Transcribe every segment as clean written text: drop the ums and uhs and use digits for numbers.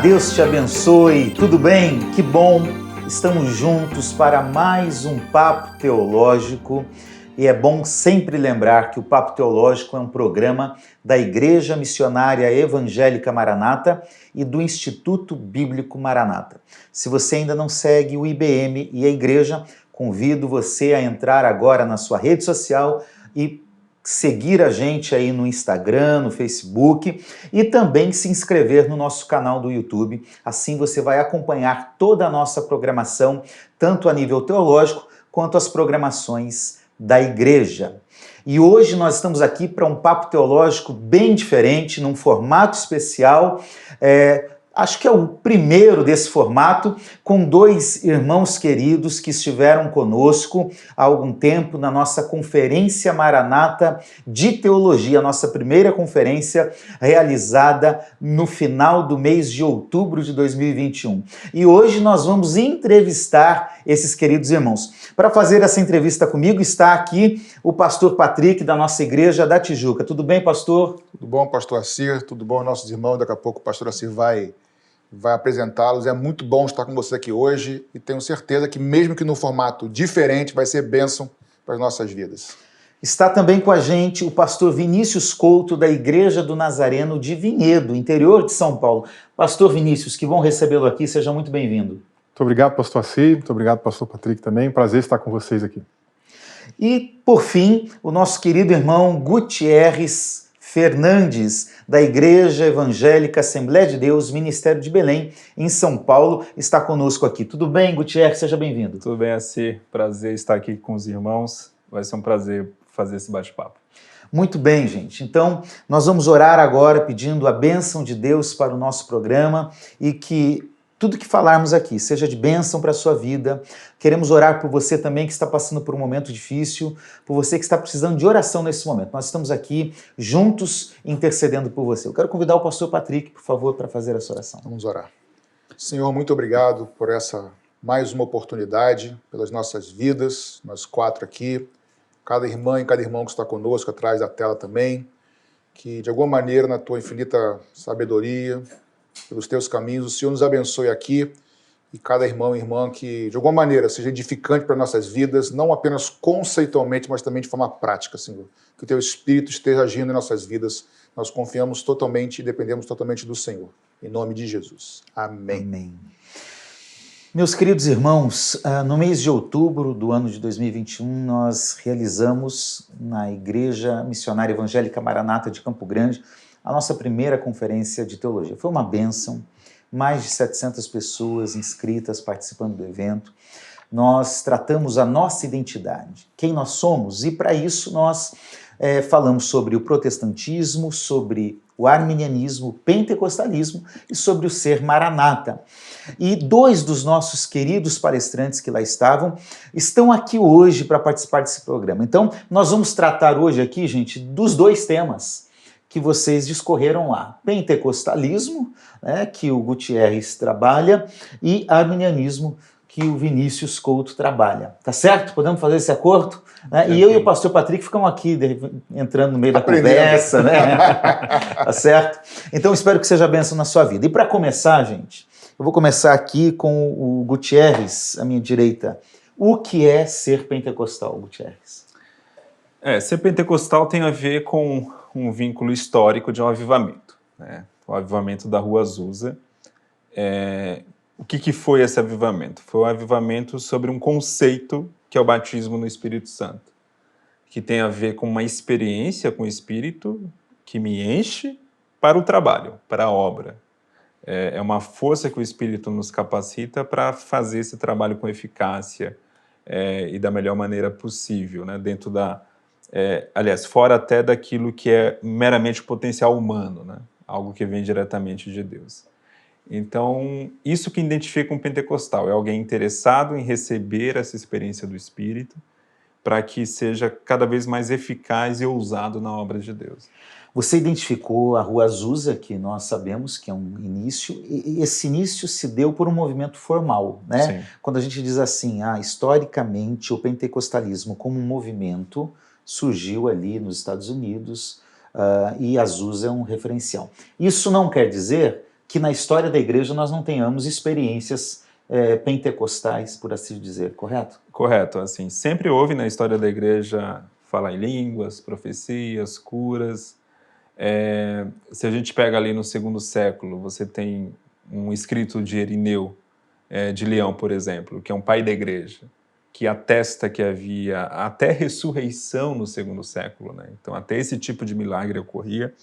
Deus te abençoe, tudo bem? Que bom, estamos juntos para mais um Papo Teológico e é bom sempre lembrar que o Papo Teológico é um programa da Igreja Missionária Evangélica Maranata e do Instituto Bíblico Maranata. Se você ainda não segue o IBM e a igreja, convido você a entrar agora na sua rede social e seguir a gente aí no Instagram, no Facebook e também se inscrever no nosso canal do YouTube. Assim você vai acompanhar toda a nossa programação, tanto a nível teológico quanto as programações da igreja. E hoje nós estamos aqui para um papo teológico bem diferente, num formato especial. Acho que é o primeiro desse formato, com dois irmãos queridos que estiveram conosco há algum tempo na nossa Conferência Maranata de Teologia, nossa primeira conferência realizada no final do mês de outubro de 2021. E hoje nós vamos entrevistar esses queridos irmãos. Para fazer essa entrevista comigo está aqui o pastor Patrick, da nossa igreja da Tijuca. Tudo bem, pastor? Tudo bom, pastor Assir? Tudo bom, nossos irmãos? Daqui a pouco o pastor Assir vai apresentá-los. É muito bom estar com você aqui hoje e tenho certeza que, mesmo que no formato diferente, vai ser bênção para as nossas vidas. Está também com a gente o pastor Vinícius Couto, da Igreja do Nazareno de Vinhedo, interior de São Paulo. Pastor Vinícius, que bom recebê-lo aqui, seja muito bem-vindo. Muito obrigado, pastor Assir, muito obrigado, pastor Patrick também, prazer estar com vocês aqui. E, por fim, o nosso querido irmão Gutierrez Fernandes, da Igreja Evangélica Assembleia de Deus, Ministério de Belém, em São Paulo, está conosco aqui. Tudo bem, Gutierrez? Seja bem-vindo. Tudo bem, Assir. Prazer estar aqui com os irmãos. Vai ser um prazer fazer esse bate-papo. Muito bem, gente. Então, nós vamos orar agora pedindo a bênção de Deus para o nosso programa e que tudo que falarmos aqui seja de bênção para a sua vida. Queremos orar por você também que está passando por um momento difícil, por você que está precisando de oração nesse momento. Nós estamos aqui juntos intercedendo por você. Eu quero convidar o pastor Patrick, por favor, para fazer essa oração. Vamos orar. Senhor, muito obrigado por essa mais uma oportunidade, pelas nossas vidas, nós quatro aqui, cada irmã e cada irmão que está conosco atrás da tela também, que de alguma maneira, na tua infinita sabedoria, pelos teus caminhos, o Senhor nos abençoe aqui e cada irmão e irmã que, de alguma maneira, seja edificante para nossas vidas, não apenas conceitualmente, mas também de forma prática, Senhor. Que o teu Espírito esteja agindo em nossas vidas. Nós confiamos totalmente e dependemos totalmente do Senhor. Em nome de Jesus. Amém. Amém. Meus queridos irmãos, no mês de outubro do ano de 2021, nós realizamos na Igreja Missionária Evangélica Maranata de Campo Grande a nossa primeira conferência de teologia. Foi uma bênção, mais de 700 pessoas inscritas participando do evento. Nós tratamos a nossa identidade, quem nós somos, e para isso nós falamos sobre o protestantismo, sobre o arminianismo, o pentecostalismo e sobre o ser maranata. E dois dos nossos queridos palestrantes que lá estão aqui hoje para participar desse programa. Então, nós vamos tratar hoje aqui, gente, dos dois temas que vocês discorreram lá. Pentecostalismo, né, que o Gutierrez trabalha, e arminianismo, que o Vinícius Couto trabalha. Tá certo? Podemos fazer esse acordo? Né? E eu e o pastor Patrick ficamos aqui entrando no meio da conversa, né? Tá certo? Então espero que seja bênção na sua vida. E para começar, gente, eu vou começar aqui com o Gutierrez, à minha direita. O que é ser pentecostal, Gutierrez? Ser pentecostal tem a ver com um vínculo histórico de um avivamento, né? O avivamento da Rua Azusa. O que foi esse avivamento? Foi um avivamento sobre um conceito que é o batismo no Espírito Santo, que tem a ver com uma experiência com o Espírito que me enche para o trabalho, para a obra. É uma força que o Espírito nos capacita para fazer esse trabalho com eficácia e da melhor maneira possível, né? Dentro da... aliás, fora até daquilo que é meramente potencial humano, né? Algo que vem diretamente de Deus. Então, isso que identifica um pentecostal, é alguém interessado em receber essa experiência do Espírito para que seja cada vez mais eficaz e ousado na obra de Deus. Você identificou a Rua Azusa, que nós sabemos que é um início, e esse início se deu por um movimento formal, né? Sim. Quando a gente diz assim, historicamente o pentecostalismo como um movimento surgiu ali nos Estados Unidos e Azusa é um referencial. Isso não quer dizer que na história da igreja nós não tenhamos experiências pentecostais, por assim dizer, correto? Correto, assim, sempre houve na história da igreja falar em línguas, profecias, curas. Se a gente pega ali no 2º século, você tem um escrito de Irineu de Leão, por exemplo, que é um pai da igreja, que atesta que havia até ressurreição no 2º século, né? Então até esse tipo de milagre ocorria.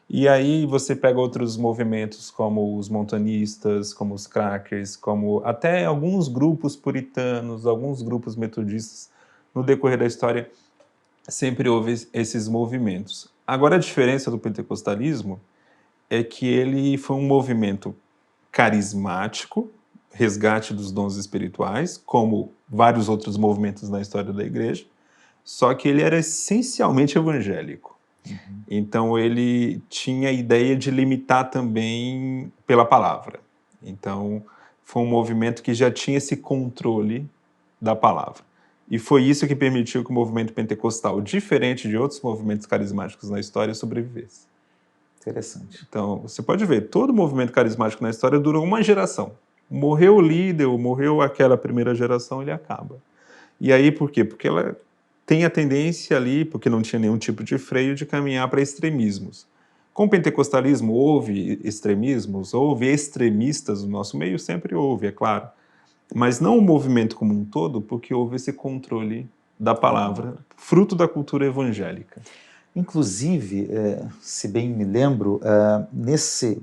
E aí você pega outros movimentos como os montanistas, como os crackers, como até alguns grupos puritanos, alguns grupos metodistas, no decorrer da história sempre houve esses movimentos. Agora a diferença do pentecostalismo é que ele foi um movimento carismático, resgate dos dons espirituais, como vários outros movimentos na história da igreja, só que ele era essencialmente evangélico. Então ele tinha a ideia de limitar também pela palavra. Então foi um movimento que já tinha esse controle da palavra. E foi isso que permitiu que o movimento pentecostal, diferente de outros movimentos carismáticos na história, sobrevivesse. Interessante. Então você pode ver, todo movimento carismático na história durou uma geração. Morreu o líder, ou morreu aquela primeira geração, ele acaba. E aí por quê? Porque ela tem a tendência ali, porque não tinha nenhum tipo de freio, de caminhar para extremismos. Com o pentecostalismo houve extremismos, houve extremistas no nosso meio, sempre houve, é claro. Mas não o movimento como um todo, porque houve esse controle da palavra, fruto da cultura evangélica. Inclusive, se bem me lembro,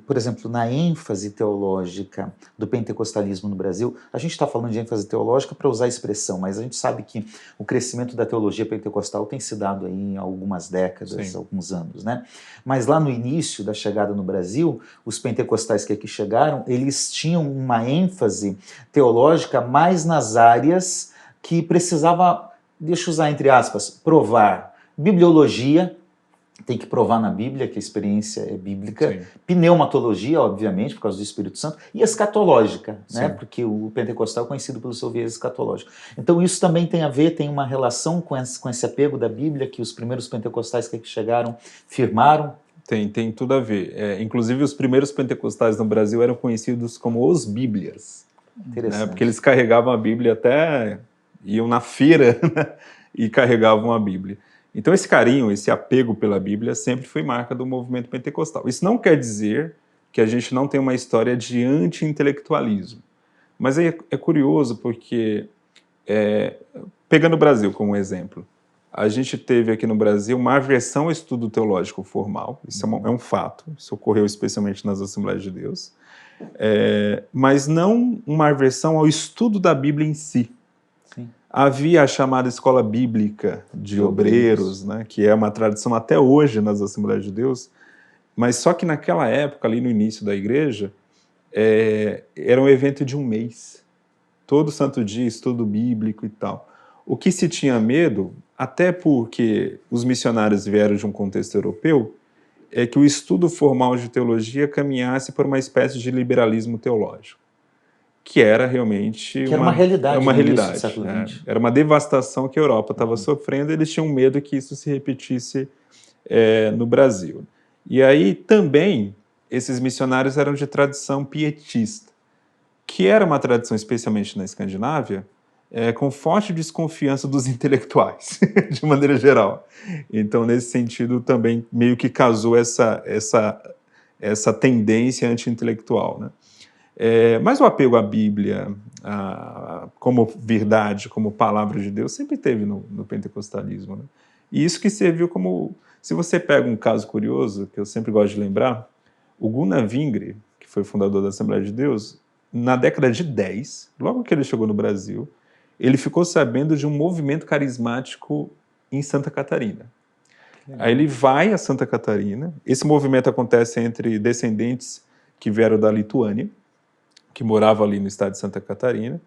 por exemplo, na ênfase teológica do pentecostalismo no Brasil, a gente está falando de ênfase teológica para usar a expressão, mas a gente sabe que o crescimento da teologia pentecostal tem se dado aí em algumas décadas, Sim. alguns anos, né? Mas lá no início da chegada no Brasil, os pentecostais que aqui chegaram, eles tinham uma ênfase teológica mais nas áreas que precisava, deixa eu usar entre aspas, provar. Bibliologia, tem que provar na Bíblia que a experiência é bíblica. Sim. Pneumatologia, obviamente, por causa do Espírito Santo. E escatológica, né? Sim. Porque o pentecostal é conhecido pelo seu viés escatológico. Então isso também tem a ver, tem uma relação com esse apego da Bíblia que os primeiros pentecostais que aqui chegaram firmaram. Tem tudo a ver. Inclusive, os primeiros pentecostais no Brasil eram conhecidos como os Bíblias. Interessante. Porque eles carregavam a Bíblia até... iam na feira e carregavam a Bíblia. Então esse carinho, esse apego pela Bíblia sempre foi marca do movimento pentecostal. Isso não quer dizer que a gente não tem uma história de anti-intelectualismo. Mas é curioso porque, pegando o Brasil como exemplo, a gente teve aqui no Brasil uma aversão ao estudo teológico formal, isso é um fato, isso ocorreu especialmente nas Assembleias de Deus, mas não uma aversão ao estudo da Bíblia em si. Sim. Havia a chamada escola bíblica de obreiros, né, que é uma tradição até hoje nas Assembleias de Deus, mas só que naquela época, ali no início da igreja, era um evento de um mês. Todo santo dia, estudo bíblico e tal. O que se tinha medo, até porque os missionários vieram de um contexto europeu, é que o estudo formal de teologia caminhasse por uma espécie de liberalismo teológico, que era realmente que era uma realidade, uma no realidade, início do século XX. Era uma devastação que a Europa estava sofrendo, e eles tinham medo que isso se repetisse no Brasil. E aí também esses missionários eram de tradição pietista, que era uma tradição, especialmente na Escandinávia, com forte desconfiança dos intelectuais, de maneira geral. Então, nesse sentido, também meio que casou essa tendência anti-intelectual, né? Mas o apego à Bíblia, como verdade, como palavra de Deus, sempre teve no pentecostalismo, né? E isso que serviu como... Se você pega um caso curioso, que eu sempre gosto de lembrar, o Gunnar Wingre, que foi fundador da Assembleia de Deus, na década de 10, logo que ele chegou no Brasil, ele ficou sabendo de um movimento carismático em Santa Catarina. Aí ele vai a Santa Catarina, esse movimento acontece entre descendentes que vieram da Lituânia, que moravam ali no estado de Santa Catarina,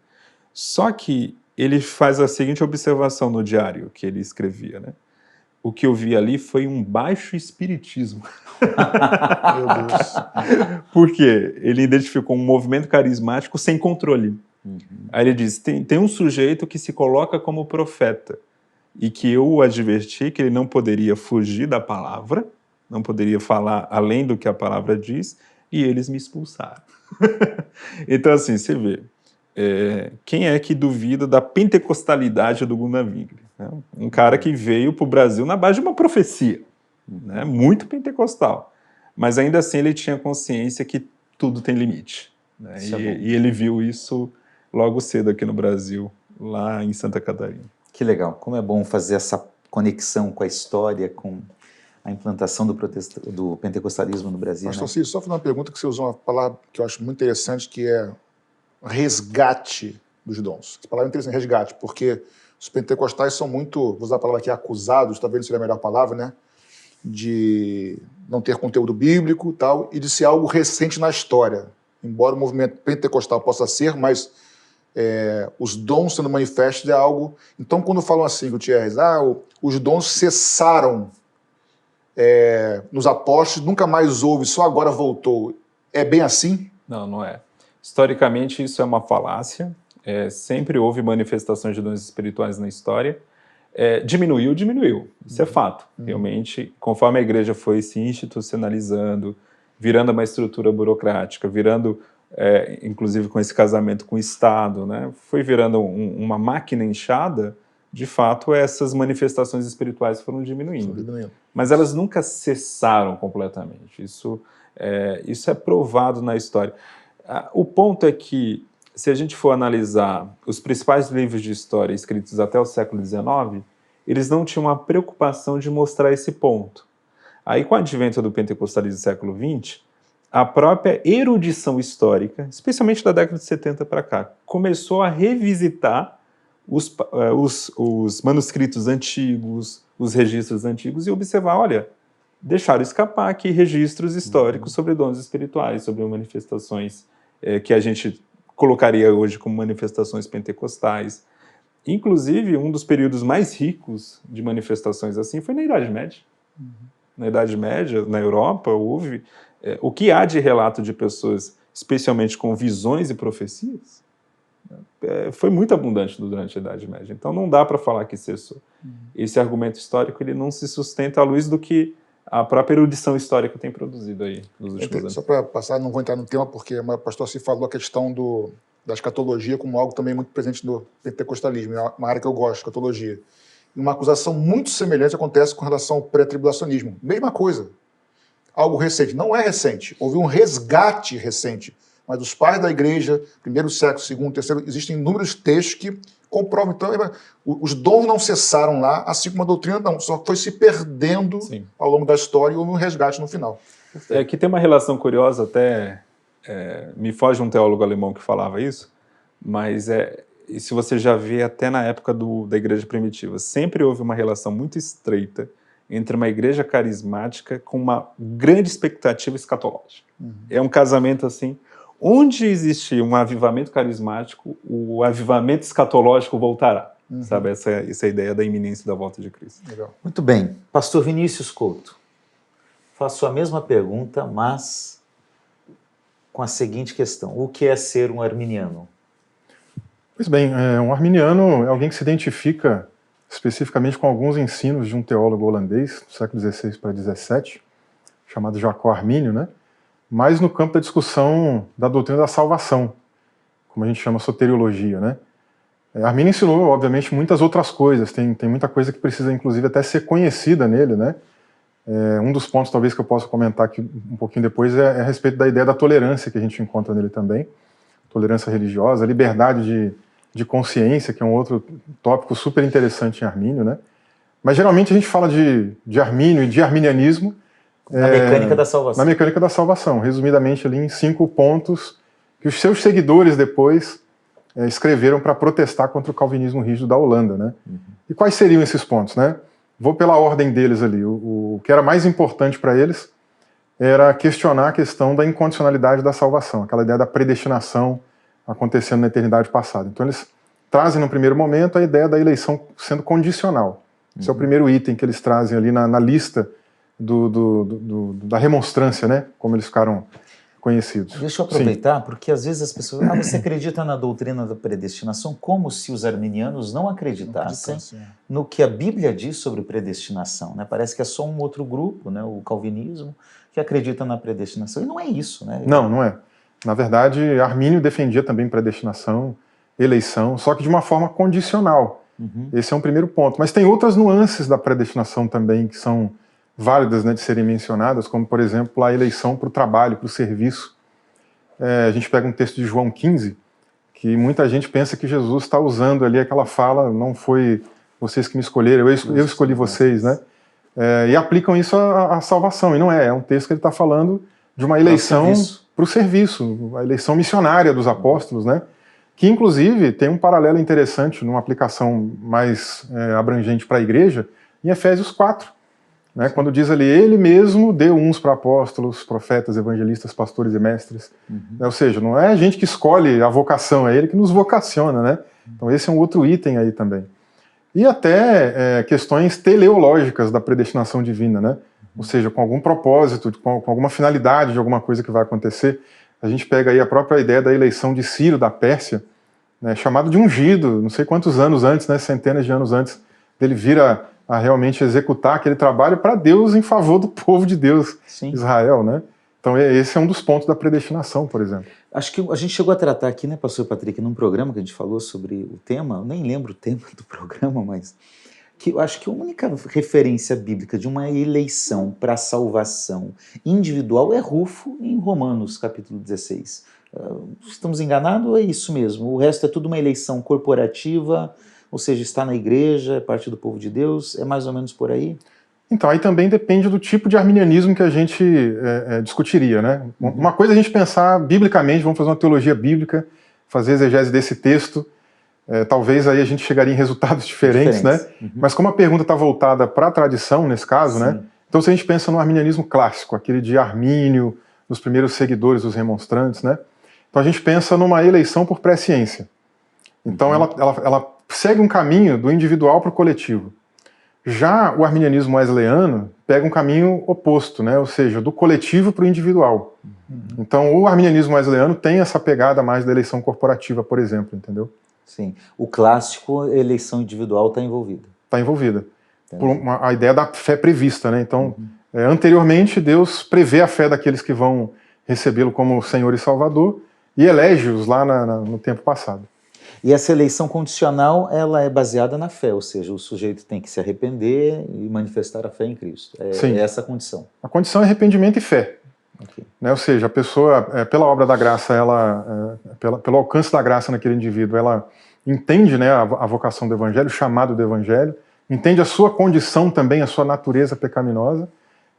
só que ele faz a seguinte observação no diário que ele escrevia, né? O que eu vi ali foi um baixo espiritismo. Meu Deus. Por quê? Ele identificou um movimento carismático sem controle. Aí ele diz, tem um sujeito que se coloca como profeta, e que eu o adverti que ele não poderia fugir da palavra, não poderia falar além do que a palavra diz, e eles me expulsaram. Então, assim, você vê, quem é que duvida da pentecostalidade do Gunnar Wingre? Né? Um cara que veio para o Brasil na base de uma profecia, né? Muito pentecostal, mas ainda assim ele tinha consciência que tudo tem limite. Né? E ele viu isso logo cedo aqui no Brasil, lá em Santa Catarina. Que legal, como é bom fazer essa conexão com a história, com a implantação do pentecostalismo no Brasil. Pastor né? Cícero, só fazer uma pergunta que você usou uma palavra que eu acho muito interessante, que é resgate dos dons. Essa palavra é interessante, resgate, porque os pentecostais são muito, vou usar a palavra aqui, acusados, talvez seria a melhor palavra, né? De não ter conteúdo bíblico e tal, e de ser algo recente na história. Embora o movimento pentecostal possa ser, mas os dons sendo manifestos é algo... Então, quando falam assim, Gutierrez, os dons cessaram nos apóstolos, nunca mais houve, só agora voltou. É bem assim? Não, não é. Historicamente, isso é uma falácia. Sempre houve manifestações de dons espirituais na história. Diminuiu. Isso é fato. Realmente, conforme a igreja foi se institucionalizando, virando uma estrutura burocrática, virando, inclusive com esse casamento com o Estado, né, foi virando uma máquina inchada, de fato, essas manifestações espirituais foram diminuindo. Mas elas nunca cessaram completamente. Isso é provado na história. O ponto é que, se a gente for analisar os principais livros de história escritos até o século XIX, eles não tinham uma preocupação de mostrar esse ponto. Aí, com o advento do pentecostalismo do século XX, a própria erudição histórica, especialmente da década de 70 para cá, começou a revisitar os manuscritos antigos, os registros antigos, e observar, olha, deixaram escapar aqui registros históricos sobre dons espirituais, sobre manifestações que a gente colocaria hoje como manifestações pentecostais. Inclusive, um dos períodos mais ricos de manifestações assim foi na Idade Média. Na Idade Média, na Europa, houve o que há de relato de pessoas, especialmente com visões e profecias, foi muito abundante durante a Idade Média. Então não dá para falar que cessou. Esse argumento histórico ele não se sustenta à luz do que a própria erudição histórica tem produzido aí nos últimos anos. Só para passar, não vou entrar no tema, porque o pastor se falou a questão da escatologia como algo também muito presente no pentecostalismo, é uma área que eu gosto, escatologia. E uma acusação muito semelhante acontece com relação ao pré-tribulacionismo. Mesma coisa. Algo recente. Não é recente. Houve um resgate recente. Mas os pais da igreja, primeiro século, segundo, terceiro, existem inúmeros textos que comprovam. Então, os dons não cessaram lá, assim como a doutrina não, só foi se perdendo ao longo da história e houve um resgate no final. Que tem uma relação curiosa, até me foge um teólogo alemão que falava isso, mas se você já vê até na época da igreja primitiva, sempre houve uma relação muito estreita entre uma igreja carismática com uma grande expectativa escatológica. É um casamento assim. Onde existe um avivamento carismático, o avivamento escatológico voltará. Sabe, essa ideia da iminência da volta de Cristo. Legal. Muito bem. Pastor Vinícius Couto, faço a mesma pergunta, mas com a seguinte questão. O que é ser um arminiano? Pois bem, um arminiano é alguém que se identifica especificamente com alguns ensinos de um teólogo holandês do século XVI para XVII, chamado Jacó Armínio, né? Mais no campo da discussão da doutrina da salvação, como a gente chama soteriologia, né? Armínio ensinou, obviamente, muitas outras coisas, tem muita coisa que precisa, inclusive, até ser conhecida nele, né? Um dos pontos, talvez, que eu possa comentar aqui um pouquinho depois é a respeito da ideia da tolerância que a gente encontra nele também, tolerância religiosa, liberdade de consciência, que é um outro tópico super interessante em Armínio, né? Mas, geralmente, a gente fala de Armínio e de arminianismo Na mecânica da salvação. Na mecânica da salvação, resumidamente ali em 5 pontos que os seus seguidores depois escreveram para protestar contra o calvinismo rígido da Holanda, né? E quais seriam esses pontos, né? Vou pela ordem deles ali. O que era mais importante para eles era questionar a questão da incondicionalidade da salvação, aquela ideia da predestinação acontecendo na eternidade passada. Então eles trazem no primeiro momento a ideia da eleição sendo condicional. Esse é o primeiro item que eles trazem ali na lista da remonstrância, né? Como eles ficaram conhecidos. Deixa eu aproveitar, porque às vezes as pessoas... você acredita na doutrina da predestinação como se os arminianos não acreditassem no que a Bíblia diz sobre predestinação, né? Parece que é só um outro grupo, né? O calvinismo, que acredita na predestinação. E não é isso, né? Não, não é. Na verdade, Armínio defendia também predestinação, eleição, só que de uma forma condicional. Esse é um primeiro ponto. Mas tem outras nuances da predestinação também que são válidas, né, de serem mencionadas, como, por exemplo, a eleição para o trabalho, para o serviço. A gente pega um texto de João 15, que muita gente pensa que Jesus está usando ali aquela fala, não foi vocês que me escolheram, eu escolhi vocês, né? E aplicam isso à salvação, e não é um texto que ele está falando de uma eleição para o serviço, a eleição missionária dos apóstolos, né? Que inclusive tem um paralelo interessante numa aplicação mais abrangente para a igreja, em Efésios 4, né, quando diz ali, ele mesmo deu uns para apóstolos, profetas, evangelistas, pastores e mestres. Ou seja, não é a gente que escolhe a vocação, é ele que nos vocaciona, né? Então esse é um outro item aí também. E até questões teleológicas da predestinação divina, né? Ou seja, com algum propósito, com alguma finalidade de alguma coisa que vai acontecer. A gente pega aí a própria ideia da eleição de Ciro da Pérsia, né, chamado de ungido, não sei quantos anos antes, né, centenas de anos antes dele vir a realmente executar aquele trabalho para Deus em favor do povo de Deus, Sim. Israel, né? Então esse é um dos pontos da predestinação, por exemplo. Acho que a gente chegou a tratar aqui, né, pastor Patrick, num programa que a gente falou sobre o tema, eu nem lembro o tema do programa, mas que eu acho que a única referência bíblica de uma eleição para salvação individual é Rufo em Romanos, capítulo 16. Estamos enganados ou é isso mesmo? O resto é tudo uma eleição corporativa, ou seja, está na igreja, é parte do povo de Deus, é mais ou menos por aí? Então, aí também depende do tipo de arminianismo que a gente discutiria, né? Uma coisa é a gente pensar biblicamente, vamos fazer uma teologia bíblica, fazer exegese desse texto, talvez aí a gente chegaria em resultados diferentes, né? Mas como a pergunta está voltada para a tradição, nesse caso, né? Então se a gente pensa no arminianismo clássico, aquele de Armínio, dos primeiros seguidores dos remonstrantes, né? Então a gente pensa numa eleição por presciência. Então ela segue um caminho do individual para o coletivo. Já o arminianismo wesleyano pega um caminho oposto, né? Ou seja, do coletivo para o individual. Então o arminianismo wesleyano tem essa pegada mais da eleição corporativa, por exemplo, entendeu? Sim. O clássico, a eleição individual está envolvida. Está envolvida. Por a ideia da fé prevista, né? Então, anteriormente, Deus prevê a fé daqueles que vão recebê-lo como Senhor e Salvador e elege-os lá no tempo passado. E essa eleição condicional, ela é baseada na fé, ou seja, o sujeito tem que se arrepender e manifestar a fé em Cristo. É essa a condição. A condição é arrependimento e fé. Né? Ou seja, a pessoa, pela obra da graça, pelo alcance da graça naquele indivíduo, ela entende, né, a vocação do Evangelho, o chamado do Evangelho, entende a sua condição também, a sua natureza pecaminosa,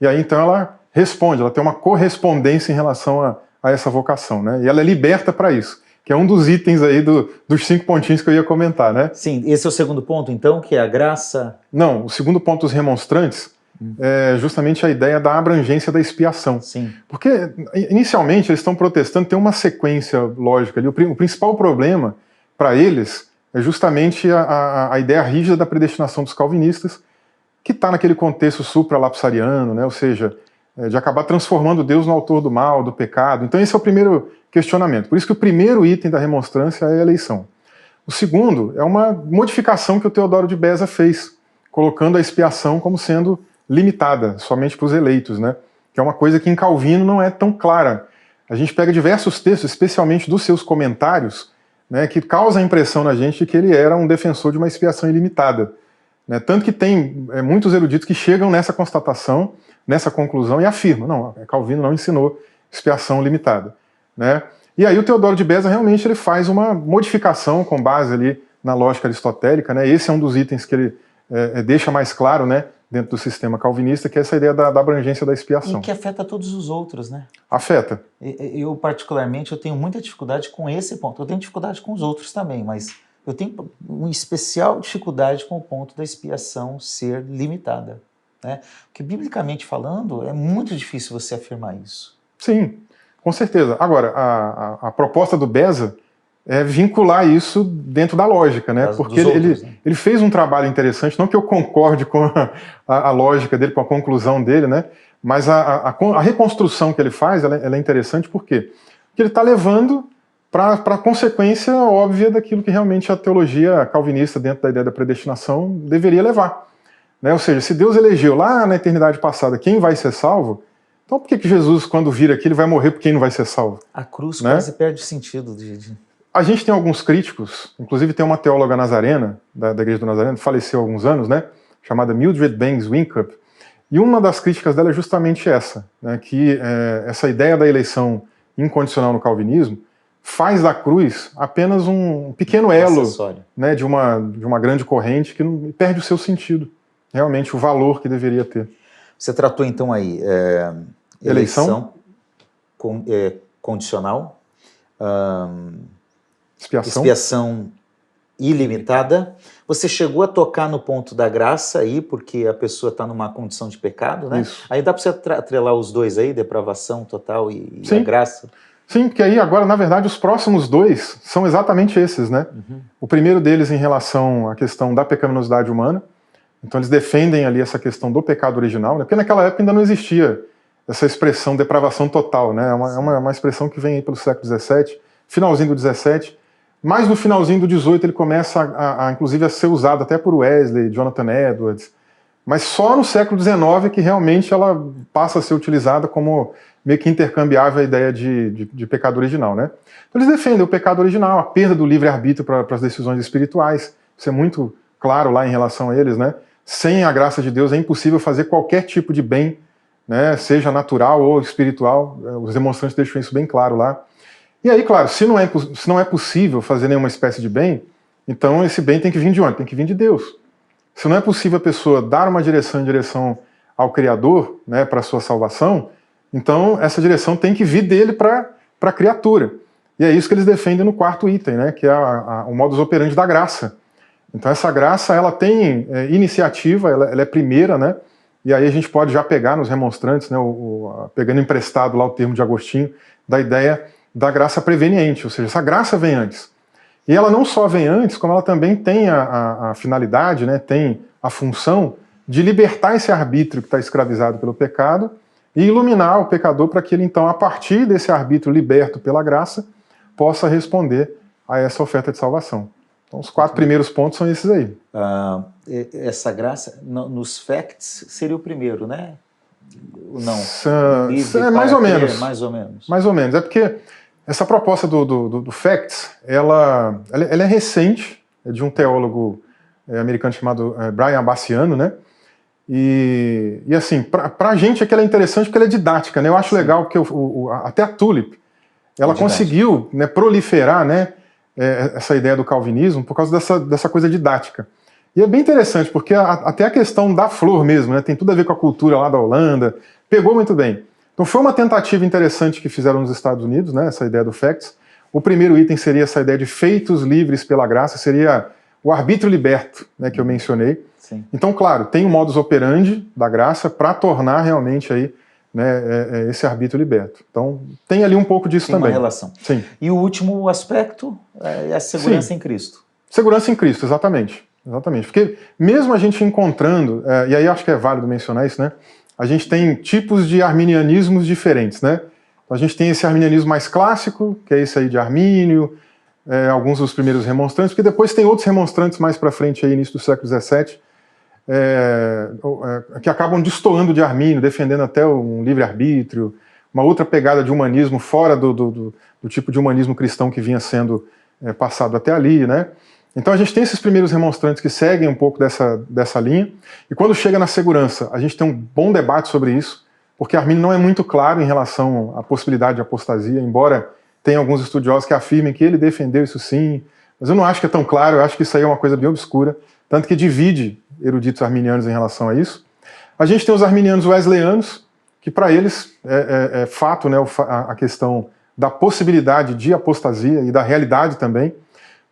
e aí então ela responde, ela tem uma correspondência em relação a essa vocação, né? E ela é liberta para isso, que é um dos itens aí dos 5 pontinhos que eu ia comentar, né? Sim, esse é o segundo ponto, então, que é a graça... Não, o segundo ponto dos remonstrantes é justamente a ideia da abrangência da expiação. Sim. Porque, inicialmente, eles estão protestando, tem uma sequência lógica ali. O principal problema para eles é justamente a ideia rígida da predestinação dos calvinistas, que está naquele contexto supralapsariano, né? Ou seja, de acabar transformando Deus no autor do mal, do pecado. Então esse é o primeiro questionamento. Por isso que o primeiro item da remonstrância é a eleição. O segundo é uma modificação que o Teodoro de Beza fez, colocando a expiação como sendo limitada, somente para os eleitos, né? Que é uma coisa que em Calvino não é tão clara. A gente pega diversos textos, especialmente dos seus comentários, né, que causa a impressão na gente de que ele era um defensor de uma expiação ilimitada. Né? Tanto que tem muitos eruditos que chegam nessa constatação, nessa conclusão e afirmam, não, Calvino não ensinou expiação limitada. Né? E aí o Teodoro de Beza realmente ele faz uma modificação com base ali na lógica aristotélica, né? Esse é um dos itens que ele deixa mais claro, né, dentro do sistema calvinista, que é essa ideia da abrangência da expiação. E que afeta todos os outros, né? Afeta. Eu, particularmente, eu tenho muita dificuldade com esse ponto. Eu tenho dificuldade com os outros também, mas eu tenho uma especial dificuldade com o ponto da expiação ser limitada. Né? Porque, biblicamente falando, é muito difícil você afirmar isso. Sim, com certeza. Agora, a proposta do Beza vincular isso dentro da lógica, né? Porque ele fez um trabalho interessante, não que eu concorde com a lógica dele, com a conclusão dele, né? Mas a reconstrução que ele faz, ela é interessante por quê? Porque ele está levando para a consequência óbvia daquilo que realmente a teologia calvinista, dentro da ideia da predestinação, deveria levar. Né? Ou seja, se Deus elegeu lá na eternidade passada quem vai ser salvo, então por que Jesus, quando vir aqui, ele vai morrer por quem não vai ser salvo? A cruz, né? Quase perde sentido. A gente tem alguns críticos, inclusive tem uma teóloga nazarena, da Igreja do Nazareno, faleceu há alguns anos, né? Chamada Mildred Bangs Winkup, e uma das críticas dela é justamente essa, né? Que essa ideia da eleição incondicional no calvinismo faz da cruz apenas um pequeno elo, né, de uma grande corrente que perde o seu sentido, realmente o valor que deveria ter. Você tratou então aí eleição condicional, expiação ilimitada. Você chegou a tocar no ponto da graça aí, porque a pessoa está numa condição de pecado, né? Isso. Aí dá para você atrelar os dois aí, depravação total e a graça? Sim, porque aí agora, na verdade, os próximos dois são exatamente esses, né? O primeiro deles em relação à questão da pecaminosidade humana. Então eles defendem ali essa questão do pecado original, né? Porque naquela época ainda não existia essa expressão depravação total, né? É uma expressão que vem aí pelo século XVII, finalzinho do XVII, mas no finalzinho do XVIII ele começa inclusive a ser usado até por Wesley, Jonathan Edwards, mas só no século XIX que realmente ela passa a ser utilizada como meio que intercambiável a ideia de pecado original, né? Então eles defendem o pecado original, a perda do livre-arbítrio para as decisões espirituais, isso é muito claro lá em relação a eles, né? Sem a graça de Deus é impossível fazer qualquer tipo de bem, né? Seja natural ou espiritual, os demonstrantes deixam isso bem claro lá. E aí, claro, se não é possível fazer nenhuma espécie de bem, então esse bem tem que vir de onde? Tem que vir de Deus. Se não é possível a pessoa dar uma direção em direção ao Criador, né, para a sua salvação, então essa direção tem que vir dele para a criatura. E é isso que eles defendem no quarto item, né, que é o modus operandi da graça. Então essa graça, ela tem iniciativa, ela é primeira, né, e aí a gente pode já pegar nos remonstrantes, né, pegando emprestado lá o termo de Agostinho, da ideia da graça preveniente, ou seja, essa graça vem antes. E ela não só vem antes, como ela também tem a finalidade, né, tem a função de libertar esse arbítrio que está escravizado pelo pecado e iluminar o pecador para que ele, então, a partir desse arbítrio liberto pela graça, possa responder a essa oferta de salvação. Então, os 4 primeiros pontos são esses aí. Essa graça, nos facts, seria o primeiro, né? Não. Mais ou menos. Mais ou menos. Mais ou menos. É porque essa proposta do facts, ela é recente, é de um teólogo americano chamado Brian Abbassiano, né? E assim, para a gente aqui ela é interessante porque ela é didática, né? Eu acho legal que até a Tulip, ela conseguiu, né, proliferar, né, essa ideia do calvinismo por causa dessa coisa didática. E é bem interessante, porque até a questão da flor mesmo, né, tem tudo a ver com a cultura lá da Holanda, pegou muito bem. Então foi uma tentativa interessante que fizeram nos Estados Unidos, né, essa ideia do facts. O primeiro item seria essa ideia de feitos livres pela graça, seria o arbítrio liberto, né, que eu mencionei. Sim. Então, claro, tem um modus operandi da graça para tornar realmente aí, né, esse arbítrio liberto. Então, tem ali um pouco disso também. Tem uma relação. Sim. E o último aspecto é a segurança em Cristo. Segurança em Cristo, exatamente. Exatamente. Porque mesmo a gente encontrando, e aí acho que é válido mencionar isso, né? A gente tem tipos de arminianismos diferentes, né? Então, a gente tem esse arminianismo mais clássico, que é esse aí de Armínio, alguns dos primeiros remonstrantes, porque depois tem outros remonstrantes mais para frente, aí, início do século XVII, que acabam destoando de Armínio, defendendo até um livre-arbítrio, uma outra pegada de humanismo fora do tipo de humanismo cristão que vinha sendo passado até ali, né? Então a gente tem esses primeiros remonstrantes que seguem um pouco dessa linha, e quando chega na segurança, a gente tem um bom debate sobre isso, porque Armínio não é muito claro em relação à possibilidade de apostasia, embora tenha alguns estudiosos que afirmem que ele defendeu isso sim, mas eu não acho que é tão claro, eu acho que isso aí é uma coisa bem obscura, tanto que divide eruditos arminianos em relação a isso. A gente tem os arminianos wesleyanos, que para eles é fato, né, a questão da possibilidade de apostasia e da realidade também.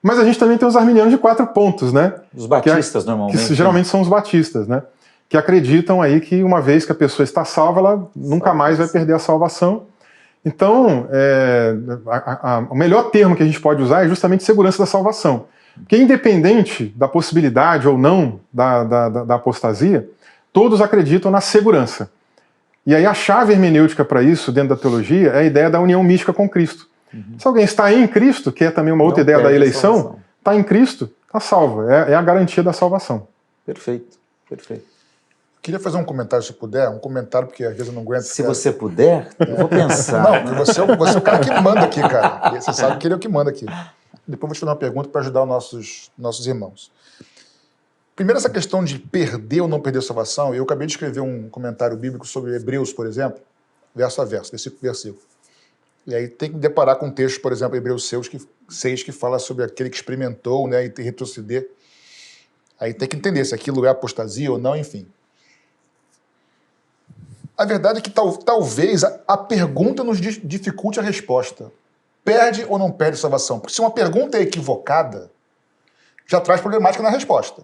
Mas a gente também tem os arminianos de 4 pontos, né? Os batistas, normalmente. Que geralmente são os batistas, né? Que acreditam aí que uma vez que a pessoa está salva, ela nunca mais vai perder a salvação. Então, o melhor termo que a gente pode usar é justamente segurança da salvação. Porque independente da possibilidade ou não da apostasia, todos acreditam na segurança. E aí a chave hermenêutica para isso, dentro da teologia, é a ideia da união mística com Cristo. Se alguém está em Cristo, que é também uma outra ideia da eleição, está em Cristo, está salvo. É a garantia da salvação. Perfeito, perfeito. Queria fazer um comentário, se puder, um comentário, porque às vezes eu não aguento. Se você puder, eu vou pensar. Não, porque você é o cara que manda aqui, cara. E você sabe que ele é o que manda aqui. Depois eu vou te fazer uma pergunta para ajudar os nossos irmãos. Primeiro, essa questão de perder ou não perder a salvação, eu acabei de escrever um comentário bíblico sobre Hebreus, por exemplo, verso a verso, versículo por versículo. E aí tem que deparar com um texto, por exemplo, Hebreus 6, que fala sobre aquele que experimentou, né, e retroceder. Aí tem que entender se aquilo é apostasia ou não, enfim. A verdade é que talvez a pergunta nos dificulte a resposta. Perde ou não perde salvação? Porque se uma pergunta é equivocada, já traz problemática na resposta.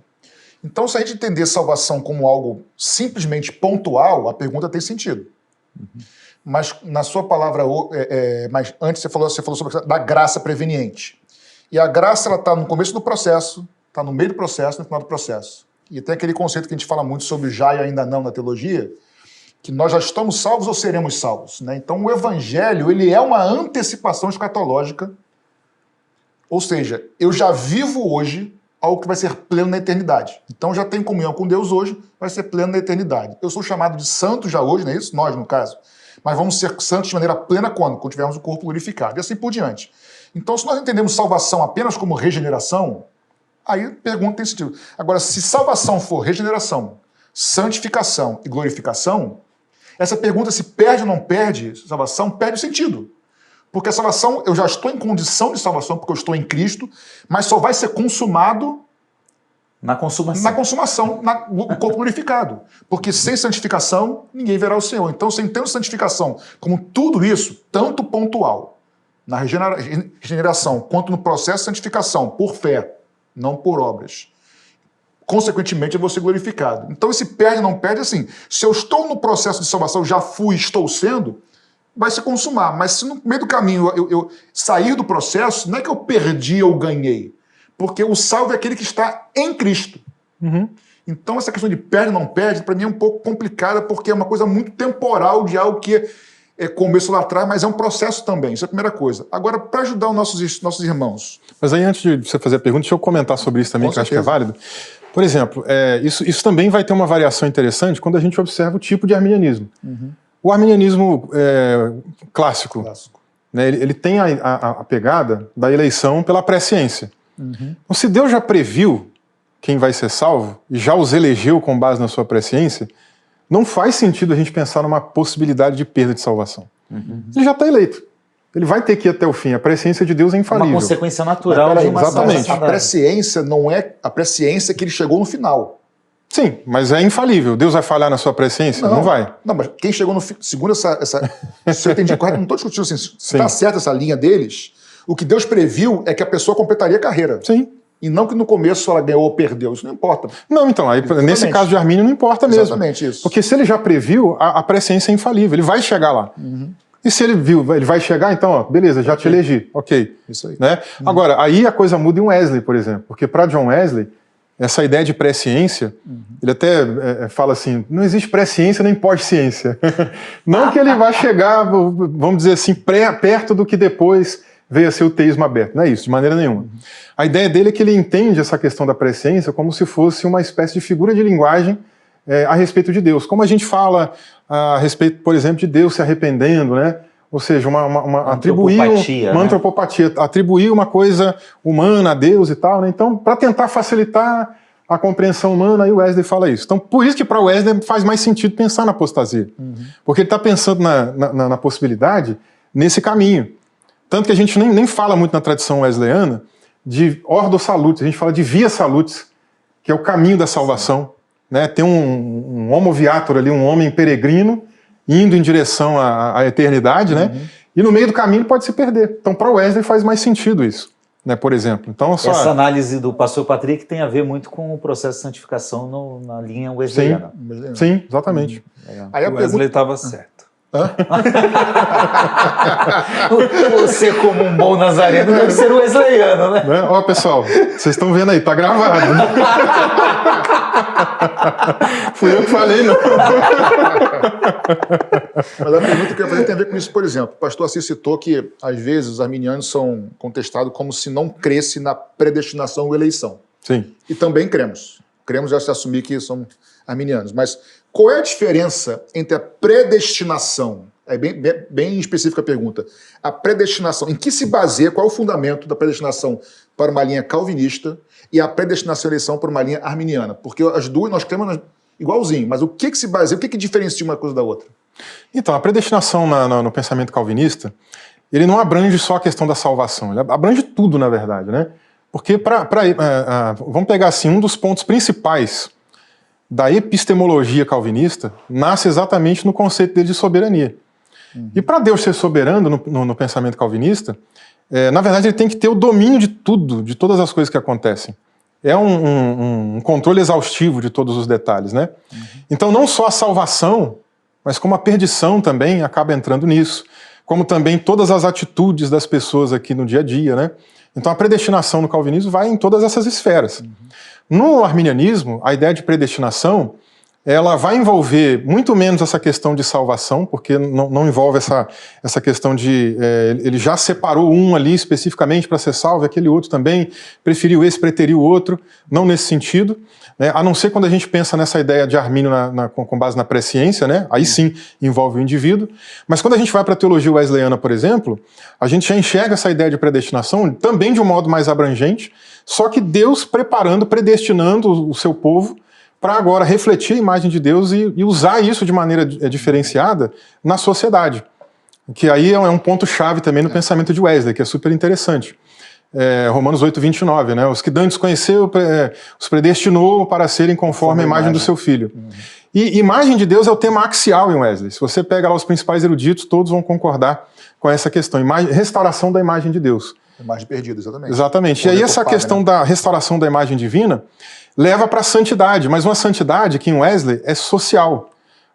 Então, se a gente entender salvação como algo simplesmente pontual, a pergunta tem sentido. Mas na sua palavra, mas antes você falou sobre a da graça preveniente. E a graça está no começo do processo, está no meio do processo, no final do processo. E tem aquele conceito que a gente fala muito sobre já e ainda não na teologia, que nós já estamos salvos ou seremos salvos, né? Então o evangelho, ele é uma antecipação escatológica, ou seja, eu já vivo hoje algo que vai ser pleno na eternidade. Então já tenho comunhão com Deus hoje, vai ser pleno na eternidade. Eu sou chamado de santo já hoje, não é isso? Nós, no caso. Mas vamos ser santos de maneira plena quando? Quando tivermos o corpo glorificado. E assim por diante. Então, se nós entendemos salvação apenas como regeneração, aí a pergunta tem sentido. Agora, se salvação for regeneração, santificação e glorificação, essa pergunta se perde ou não perde salvação, perde o sentido. Porque a salvação, eu já estou em condição de salvação, porque eu estou em Cristo, mas só vai ser consumado na consumação. Na consumação, no corpo glorificado. Porque sem santificação, ninguém verá o Senhor. Então, sem ter santificação, como tudo isso, tanto pontual, na regeneração, quanto no processo de santificação, por fé, não por obras, consequentemente eu vou ser glorificado. Então, esse perde ou não perde, assim, se eu estou no processo de salvação, já fui, estou sendo, vai se consumar. Mas se no meio do caminho eu sair do processo, não é que eu perdi ou ganhei. Porque o salvo é aquele que está em Cristo. Então, essa questão de perde ou não perde, para mim é um pouco complicada, porque é uma coisa muito temporal de algo que começou lá atrás, mas é um processo também. Isso é a primeira coisa. Agora, para ajudar os nossos irmãos... Mas aí, antes de você fazer a pergunta, deixa eu comentar sobre isso também, que eu acho que é válido. Por exemplo, isso também vai ter uma variação interessante quando a gente observa o tipo de arminianismo. O arminianismo clássico, né, ele tem a pegada da eleição pela presciência. Então, se Deus já previu quem vai ser salvo e já os elegeu com base na sua presciência, não faz sentido a gente pensar numa possibilidade de perda de salvação. Ele já está eleito. Ele vai ter que ir até o fim. A presciência de Deus é infalível. Uma consequência natural de uma exatamente. A presciência não é a presciência que ele chegou no final. Sim, mas é infalível. Deus vai falhar na sua presciência? Não vai. Não, mas quem chegou no final... Segundo se eu entendi correto, não estou discutindo assim, se está certa essa linha deles, o que Deus previu é que a pessoa completaria a carreira. Sim. E não que no começo ela ganhou ou perdeu. Isso não importa. Não, então, aí, nesse caso de Armínio não importa mesmo. Exatamente isso. Porque se ele já previu, a presciência é infalível. Ele vai chegar lá. E se ele viu, ele vai chegar, então, ó, beleza, já te elegi. Ok. Isso aí. Né? Agora, aí a coisa muda em Wesley, por exemplo. Porque para John Wesley, essa ideia de presciência, ele até fala assim, não existe presciência nem pós-ciência. Não que ele vá chegar, vamos dizer assim, perto do que depois veio a ser o teísmo aberto. Não é isso, de maneira nenhuma. A ideia dele é que ele entende essa questão da presciência como se fosse uma espécie de figura de linguagem a respeito de Deus. Como a gente fala a respeito, por exemplo, de Deus se arrependendo, né? Ou seja, atribuir uma antropopatia, atribuir uma coisa humana a Deus e tal, né? Então, para tentar facilitar a compreensão humana, aí o Wesley fala isso. Então, por isso que para o Wesley faz mais sentido pensar na apostasia. Porque ele está pensando na possibilidade nesse caminho. Tanto que a gente nem fala muito na tradição wesleyana de ordo salutis, a gente fala de via salutis, que é o caminho da salvação. Né? Tem um homo viator ali, um homem peregrino, indo em direção à eternidade, né? E no meio do caminho pode se perder. Então, para Wesley faz mais sentido isso, né? Por exemplo. Então, essa análise do pastor Patrick tem a ver muito com o processo de santificação na linha wesleyana. Sim, exatamente. Aí o Wesley estava certo. Você, como um bom nazareno, deve ser wesleyano, né? Ó, pessoal, vocês estão vendo aí, tá gravado. Né? Fui eu que falei, não. Mas a pergunta que eu ia fazer tem a ver com isso, por exemplo. O pastor Assis citou que, às vezes, os arminianos são contestados como se não cresce na predestinação ou eleição. Sim. E também cremos. Cremos já se assumir que somos arminianos. Mas qual é a diferença entre a predestinação? É bem específica a pergunta. A predestinação, em que se baseia, qual é o fundamento da predestinação para uma linha calvinista e a predestinação e eleição para uma linha arminiana? Porque as duas nós cremos igualzinho, mas o que se baseia, o que diferencia uma coisa da outra? Então, a predestinação no pensamento calvinista, ele não abrange só a questão da salvação, ele abrange tudo, na verdade, né? Porque, vamos pegar assim, um dos pontos principais da epistemologia calvinista nasce exatamente no conceito dele de soberania. E para Deus ser soberano no pensamento calvinista, na verdade ele tem que ter o domínio de tudo, de todas as coisas que acontecem. É um controle exaustivo de todos os detalhes, né? Então não só a salvação, mas como a perdição também acaba entrando nisso, como também todas as atitudes das pessoas aqui no dia a dia, né? Então a predestinação no calvinismo vai em todas essas esferas. No arminianismo, a ideia de predestinação, ela vai envolver muito menos essa questão de salvação, porque não envolve essa questão de... ele já separou um ali especificamente para ser salvo, aquele outro também preferiu esse, preteriu o outro, não nesse sentido, né? A não ser quando a gente pensa nessa ideia de Armínio com base na presciência, né? Aí sim envolve o indivíduo. Mas quando a gente vai para a teologia wesleyana, por exemplo, a gente já enxerga essa ideia de predestinação também de um modo mais abrangente, só que Deus predestinando o seu povo para agora refletir a imagem de Deus e usar isso de maneira diferenciada na sociedade. Que aí é um ponto-chave também no pensamento de Wesley, que é super interessante. Romanos 8:29, né? Os que dantes conheceu, os predestinou para serem conforme a imagem do seu filho. E imagem de Deus é o tema axial em Wesley. Se você pega lá os principais eruditos, todos vão concordar com essa questão. Restauração da imagem de Deus. Imagem perdida, exatamente. Exatamente. E aí essa questão da restauração da imagem divina leva para a santidade, mas uma santidade que em Wesley é social.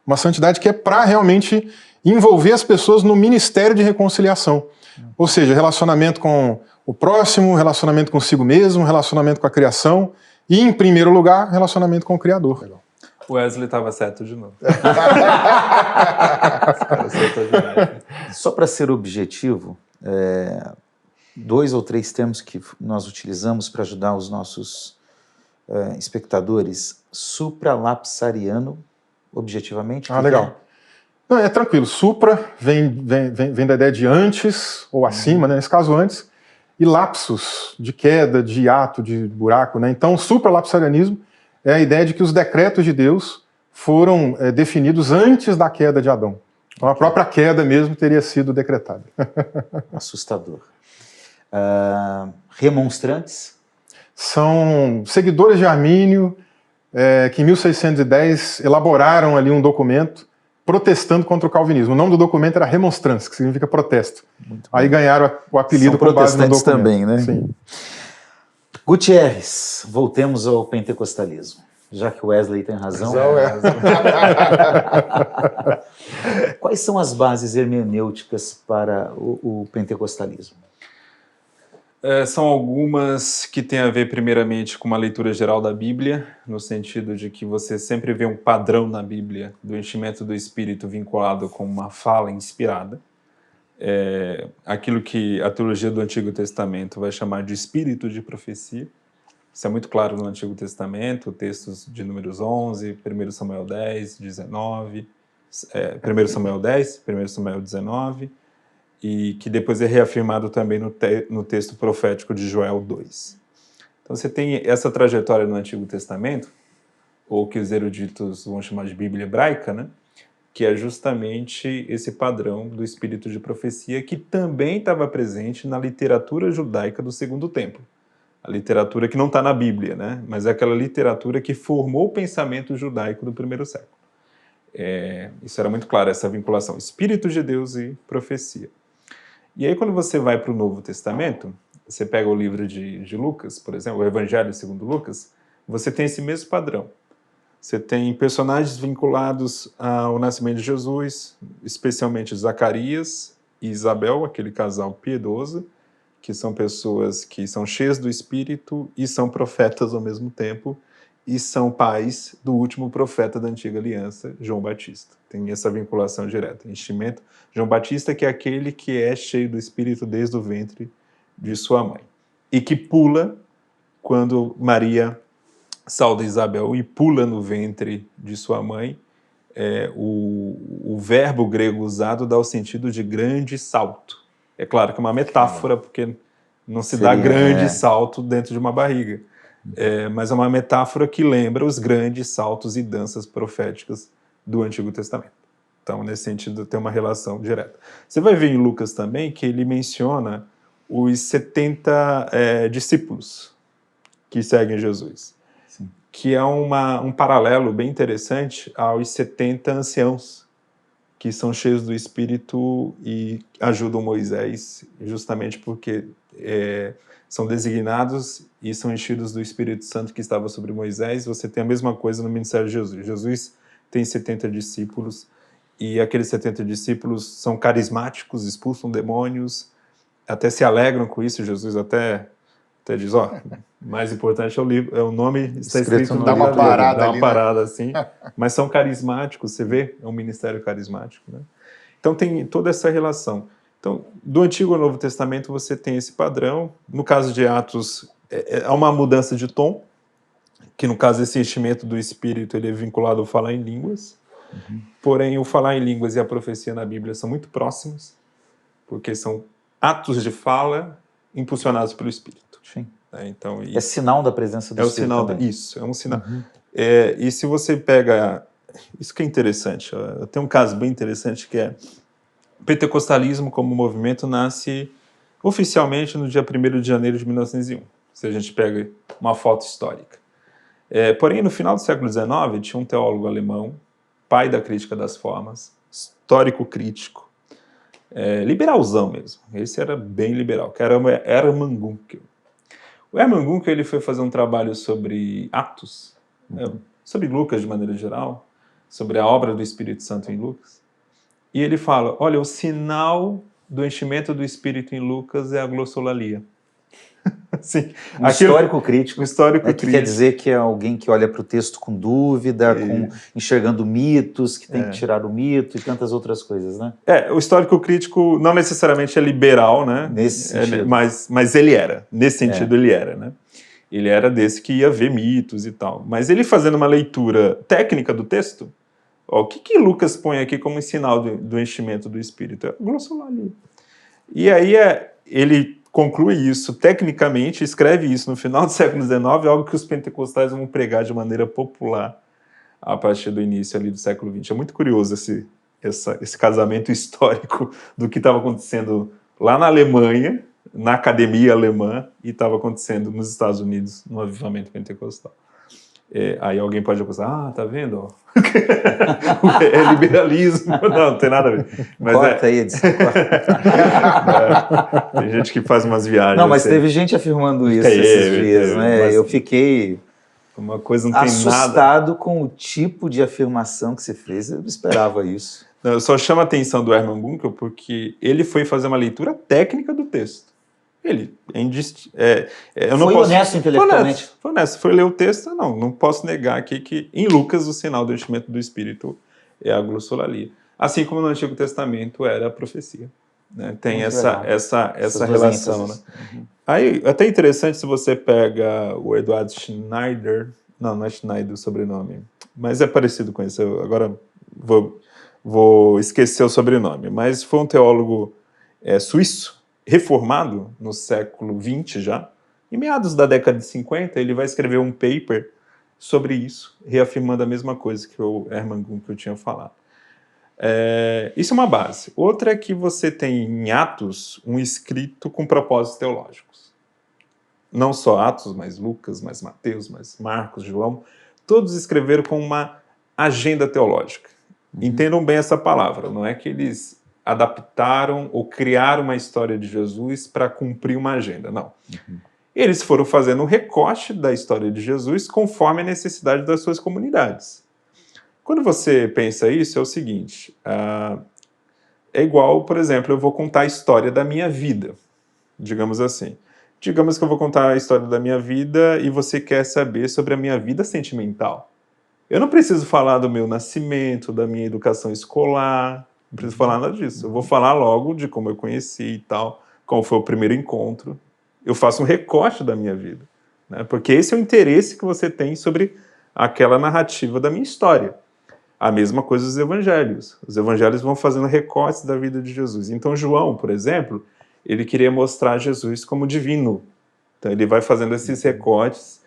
Uma santidade que é para realmente envolver as pessoas no ministério de reconciliação. Ou seja, relacionamento com o próximo, relacionamento consigo mesmo, relacionamento com a criação e, em primeiro lugar, relacionamento com o Criador. Legal. O Wesley estava certo de novo. Só para ser objetivo, 2 ou 3 termos que nós utilizamos para ajudar os nossos espectadores. Supralapsariano, objetivamente. Legal. Não, é tranquilo. Supra vem da ideia de antes ou acima, né? Nesse caso antes, e lapsus, de queda, de hiato, de buraco, né? Então, supralapsarianismo é a ideia de que os decretos de Deus foram definidos antes da queda de Adão. Então, a própria queda mesmo teria sido decretada. Assustador. Remonstrantes? São seguidores de Armínio que em 1610 elaboraram ali um documento protestando contra o calvinismo. O nome do documento era Remonstrância, que significa protesto. Aí ganharam o apelido com base no documento. Também, né? Sim. Gutierrez, voltemos ao pentecostalismo. Já que o Wesley tem razão. Quais são as bases hermenêuticas para o pentecostalismo? São algumas que têm a ver primeiramente com uma leitura geral da Bíblia, no sentido de que você sempre vê um padrão na Bíblia do enchimento do Espírito vinculado com uma fala inspirada. Aquilo que a teologia do Antigo Testamento vai chamar de espírito de profecia. Isso é muito claro no Antigo Testamento, textos de Números 11, 1 Samuel 10, 19, 1 Samuel 10, 1 Samuel 19, e que depois é reafirmado também no texto profético de Joel 2. Então você tem essa trajetória no Antigo Testamento, ou que os eruditos vão chamar de Bíblia hebraica, né? Que é justamente esse padrão do espírito de profecia que também estava presente na literatura judaica do Segundo Templo. A literatura que não está na Bíblia, né? Mas é aquela literatura que formou o pensamento judaico do primeiro século. Isso era muito claro, essa vinculação, Espírito de Deus e profecia. E aí quando você vai para o Novo Testamento, você pega o livro de Lucas, por exemplo, o Evangelho segundo Lucas, você tem esse mesmo padrão. Você tem personagens vinculados ao nascimento de Jesus, especialmente Zacarias e Isabel, aquele casal piedoso, que são pessoas que são cheias do Espírito e são profetas ao mesmo tempo, e são pais do último profeta da Antiga Aliança, João Batista. Tem essa vinculação direta. Enchimento, João Batista, que é aquele que é cheio do Espírito desde o ventre de sua mãe. E que pula quando Maria sauda Isabel e pula no ventre de sua mãe. O verbo grego usado dá o sentido de grande salto. É claro que é uma metáfora, porque não se dá grande salto dentro de uma barriga. Mas é uma metáfora que lembra os grandes saltos e danças proféticas do Antigo Testamento. Então, nesse sentido, tem uma relação direta. Você vai ver em Lucas também que ele menciona os 70 discípulos que seguem Jesus. Sim. Que é um paralelo bem interessante aos 70 anciãos, que são cheios do Espírito e ajudam Moisés, justamente porque são designados e são enchidos do Espírito Santo que estava sobre Moisés. Você tem a mesma coisa no ministério de Jesus. Jesus tem 70 discípulos, e aqueles 70 discípulos são carismáticos, expulsam demônios, até se alegram com isso. Jesus até diz, mais importante é o nome, está escrito no dá uma parada, dá uma parada assim, mas são carismáticos, você vê, é um ministério carismático, né? Então tem toda essa relação. Então, do Antigo ao Novo Testamento você tem esse padrão. No caso de Atos, há uma mudança de tom, que no caso esse enchimento do Espírito ele é vinculado ao falar em línguas, porém o falar em línguas e a profecia na Bíblia são muito próximos, porque são atos de fala impulsionados pelo Espírito. Sim. Então, é sinal da presença do Espírito sinal também. Isso, é um sinal. E se você pega... Isso que é interessante. Tem um caso bem interessante que é o pentecostalismo como movimento nasce oficialmente no dia 1º de janeiro de 1901, se a gente pega uma foto histórica. Porém, no final do século XIX, tinha um teólogo alemão, pai da crítica das formas, histórico crítico, liberalzão mesmo. Esse era bem liberal, que era Hermann Gunkel. O Hermann Gunkel ele foi fazer um trabalho sobre Atos, sobre Lucas de maneira geral, sobre a obra do Espírito Santo em Lucas. E ele fala, olha, o sinal do enchimento do Espírito em Lucas é a glossolalia. Assim, histórico crítico. Histórico que quer dizer que é alguém que olha para o texto com dúvida, enxergando mitos, que tem que tirar o mito e tantas outras coisas, né? O histórico crítico não necessariamente é liberal, né? Nesse sentido. Mas ele era. Nesse sentido, ele era, né? Ele era desse que ia ver mitos e tal. Mas ele fazendo uma leitura técnica do texto, o que Lucas põe aqui como sinal do enchimento do Espírito? É a glossolalia. E aí ele conclui isso tecnicamente, escreve isso no final do século XIX, algo que os pentecostais vão pregar de maneira popular a partir do início ali do século XX. É muito curioso esse casamento histórico do que estava acontecendo lá na Alemanha, na academia alemã, e estava acontecendo nos Estados Unidos, no avivamento pentecostal. Aí alguém pode acusar, tá vendo? É liberalismo. Não tem nada a ver. Mas corta aí, Edson. Tem gente que faz umas viagens. Não, mas teve gente afirmando isso esses dias, né? Eu fiquei uma coisa não tem assustado nada. Com o tipo de afirmação que você fez. Eu não esperava isso. Eu só chamo a atenção do Hermann Gunkel porque ele foi fazer uma leitura técnica do texto. Ele foi honesto intelectualmente. Foi honesto. Foi ler o texto, não posso negar aqui que em Lucas o sinal do enchimento do Espírito é a glossolalia. Assim como no Antigo Testamento era a profecia. Né? Tem essa relação. Né? Aí, até interessante se você pega o Eduardo Schneider, não é Schneider o sobrenome, mas é parecido com isso, agora vou esquecer o sobrenome, mas foi um teólogo suíço, reformado no século XX já, em meados da década de 50, ele vai escrever um paper sobre isso, reafirmando a mesma coisa que o Hermann Gunkel tinha falado. Isso é uma base. Outra é que você tem em Atos um escrito com propósitos teológicos. Não só Atos, mas Lucas, mas Mateus, mas Marcos, João, todos escreveram com uma agenda teológica. Entendam bem essa palavra, não é que eles adaptaram ou criaram uma história de Jesus para cumprir uma agenda, não. Eles foram fazendo um recorte da história de Jesus conforme a necessidade das suas comunidades. Quando você pensa isso, é o seguinte, é igual, por exemplo, eu vou contar a história da minha vida, digamos assim. Digamos que eu vou contar a história da minha vida e você quer saber sobre a minha vida sentimental. Eu não preciso falar do meu nascimento, da minha educação escolar, não preciso falar nada disso. Eu vou falar logo de como eu conheci e tal, como foi o primeiro encontro. Eu faço um recorte da minha vida, né? Porque esse é o interesse que você tem sobre aquela narrativa da minha história. A mesma coisa os evangelhos. Os evangelhos vão fazendo recortes da vida de Jesus. Então João, por exemplo, ele queria mostrar Jesus como divino. Então ele vai fazendo esses recortes.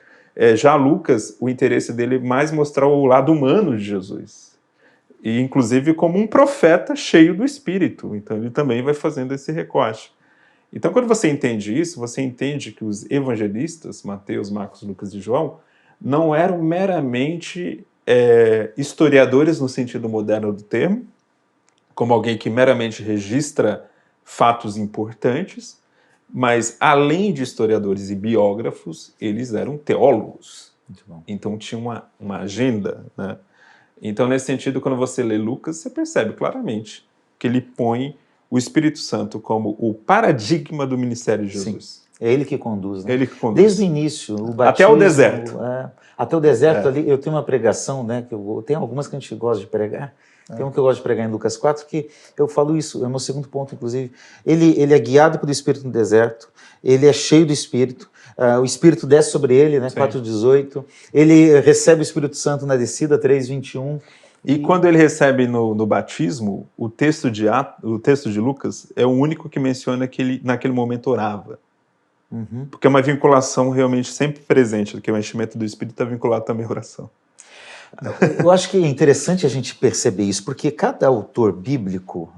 Já Lucas, o interesse dele é mais mostrar o lado humano de Jesus. E inclusive como um profeta cheio do Espírito. Então ele também vai fazendo esse recorte. Então quando você entende isso, você entende que os evangelistas, Mateus, Marcos, Lucas e João, não eram meramente historiadores no sentido moderno do termo, como alguém que meramente registra fatos importantes, mas além de historiadores e biógrafos, eles eram teólogos. Então tinha uma agenda, né? Então nesse sentido, quando você lê Lucas, você percebe claramente que ele põe o Espírito Santo como o paradigma do ministério de Jesus. Sim. É ele que conduz, né? Ele que conduz. Desde o início, o batismo... Até o deserto. Até o deserto ali, eu tenho uma pregação, né? Tem algumas que a gente gosta de pregar. Tem um que eu gosto de pregar em Lucas 4, que eu falo isso, é o meu segundo ponto, inclusive. Ele é guiado pelo Espírito no deserto, ele é cheio do Espírito, o Espírito desce sobre ele, né? 4:18. Ele recebe o Espírito Santo na descida, 3:21. E quando ele recebe no batismo, o texto de Lucas é o único que menciona que ele, naquele momento, orava. Porque é uma vinculação realmente sempre presente, porque o enchimento do Espírito está vinculado também à oração. Eu acho que é interessante a gente perceber isso, porque cada autor bíblico,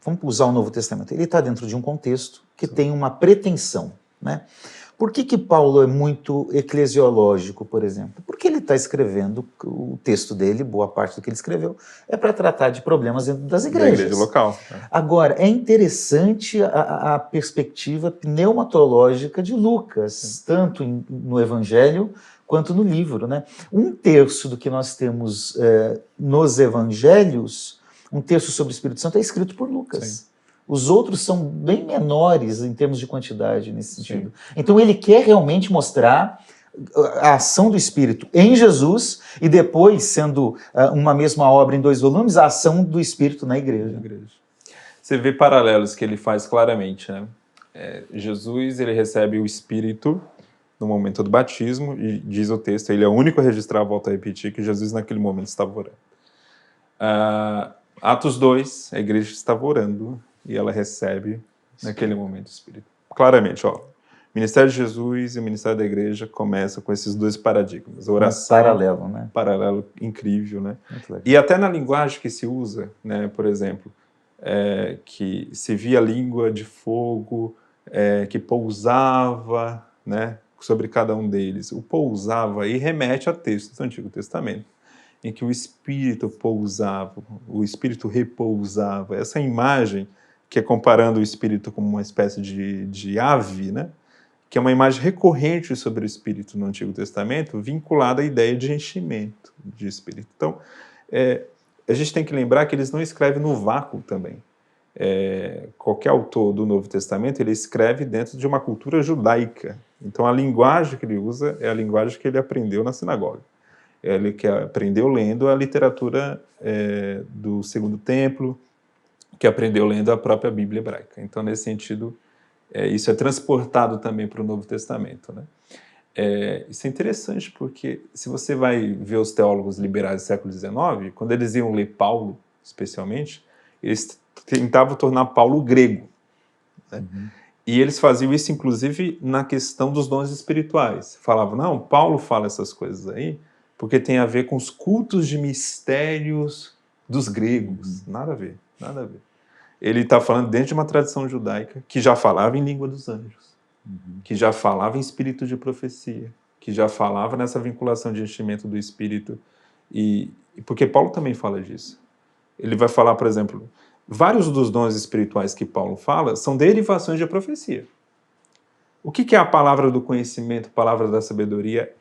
vamos usar o Novo Testamento, ele está dentro de um contexto que tem uma pretensão, né? Por que Paulo é muito eclesiológico, por exemplo? Porque ele está escrevendo, o texto dele, boa parte do que ele escreveu, é para tratar de problemas dentro das igrejas. Da igreja local. Agora, é interessante a perspectiva pneumatológica de Lucas, tanto no Evangelho quanto no livro, né? Um terço do que nós temos nos Evangelhos, um terço sobre o Espírito Santo, é escrito por Lucas. Sim. Os outros são bem menores em termos de quantidade nesse sentido. Sim. Então ele quer realmente mostrar a ação do Espírito em Jesus e depois, sendo uma mesma obra em 2 volumes, a ação do Espírito na igreja. Você vê paralelos que ele faz claramente, né? Jesus, ele recebe o Espírito no momento do batismo e diz o texto, ele é o único a registrar, volto a repetir, que Jesus naquele momento estava orando. Atos 2, a igreja estava orando e ela recebe naquele momento o Espírito. Claramente, ó, o ministério de Jesus e o ministério da igreja começam com esses dois paradigmas. Oração, paralelo, né? Paralelo incrível, né? E até na linguagem que se usa, né? Por exemplo, que se via língua de fogo, que pousava, né? Sobre cada um deles. O pousava aí remete a textos do Antigo Testamento, em que o Espírito pousava, o Espírito repousava. Essa imagem, que é comparando o Espírito como uma espécie de ave, né? Que é uma imagem recorrente sobre o Espírito no Antigo Testamento, vinculada à ideia de enchimento de Espírito. Então, a gente tem que lembrar que eles não escrevem no vácuo também. Qualquer autor do Novo Testamento, ele escreve dentro de uma cultura judaica. Então, a linguagem que ele usa é a linguagem que ele aprendeu na sinagoga. Ele que aprendeu lendo a literatura do Segundo Templo, que aprendeu lendo a própria Bíblia hebraica. Então, nesse sentido, isso é transportado também para o Novo Testamento, né? Isso é interessante porque, se você vai ver os teólogos liberais do século XIX, quando eles iam ler Paulo, especialmente, eles tentavam tornar Paulo grego, né? E eles faziam isso, inclusive, na questão dos dons espirituais. Falavam, não, Paulo fala essas coisas aí porque tem a ver com os cultos de mistérios dos gregos. Nada a ver, nada a ver. Ele está falando dentro de uma tradição judaica que já falava em língua dos anjos, que já falava em espírito de profecia, que já falava nessa vinculação de enchimento do Espírito. E porque Paulo também fala disso. Ele vai falar, por exemplo, vários dos dons espirituais que Paulo fala são derivações de profecia. O que é a palavra do conhecimento, palavra da sabedoria,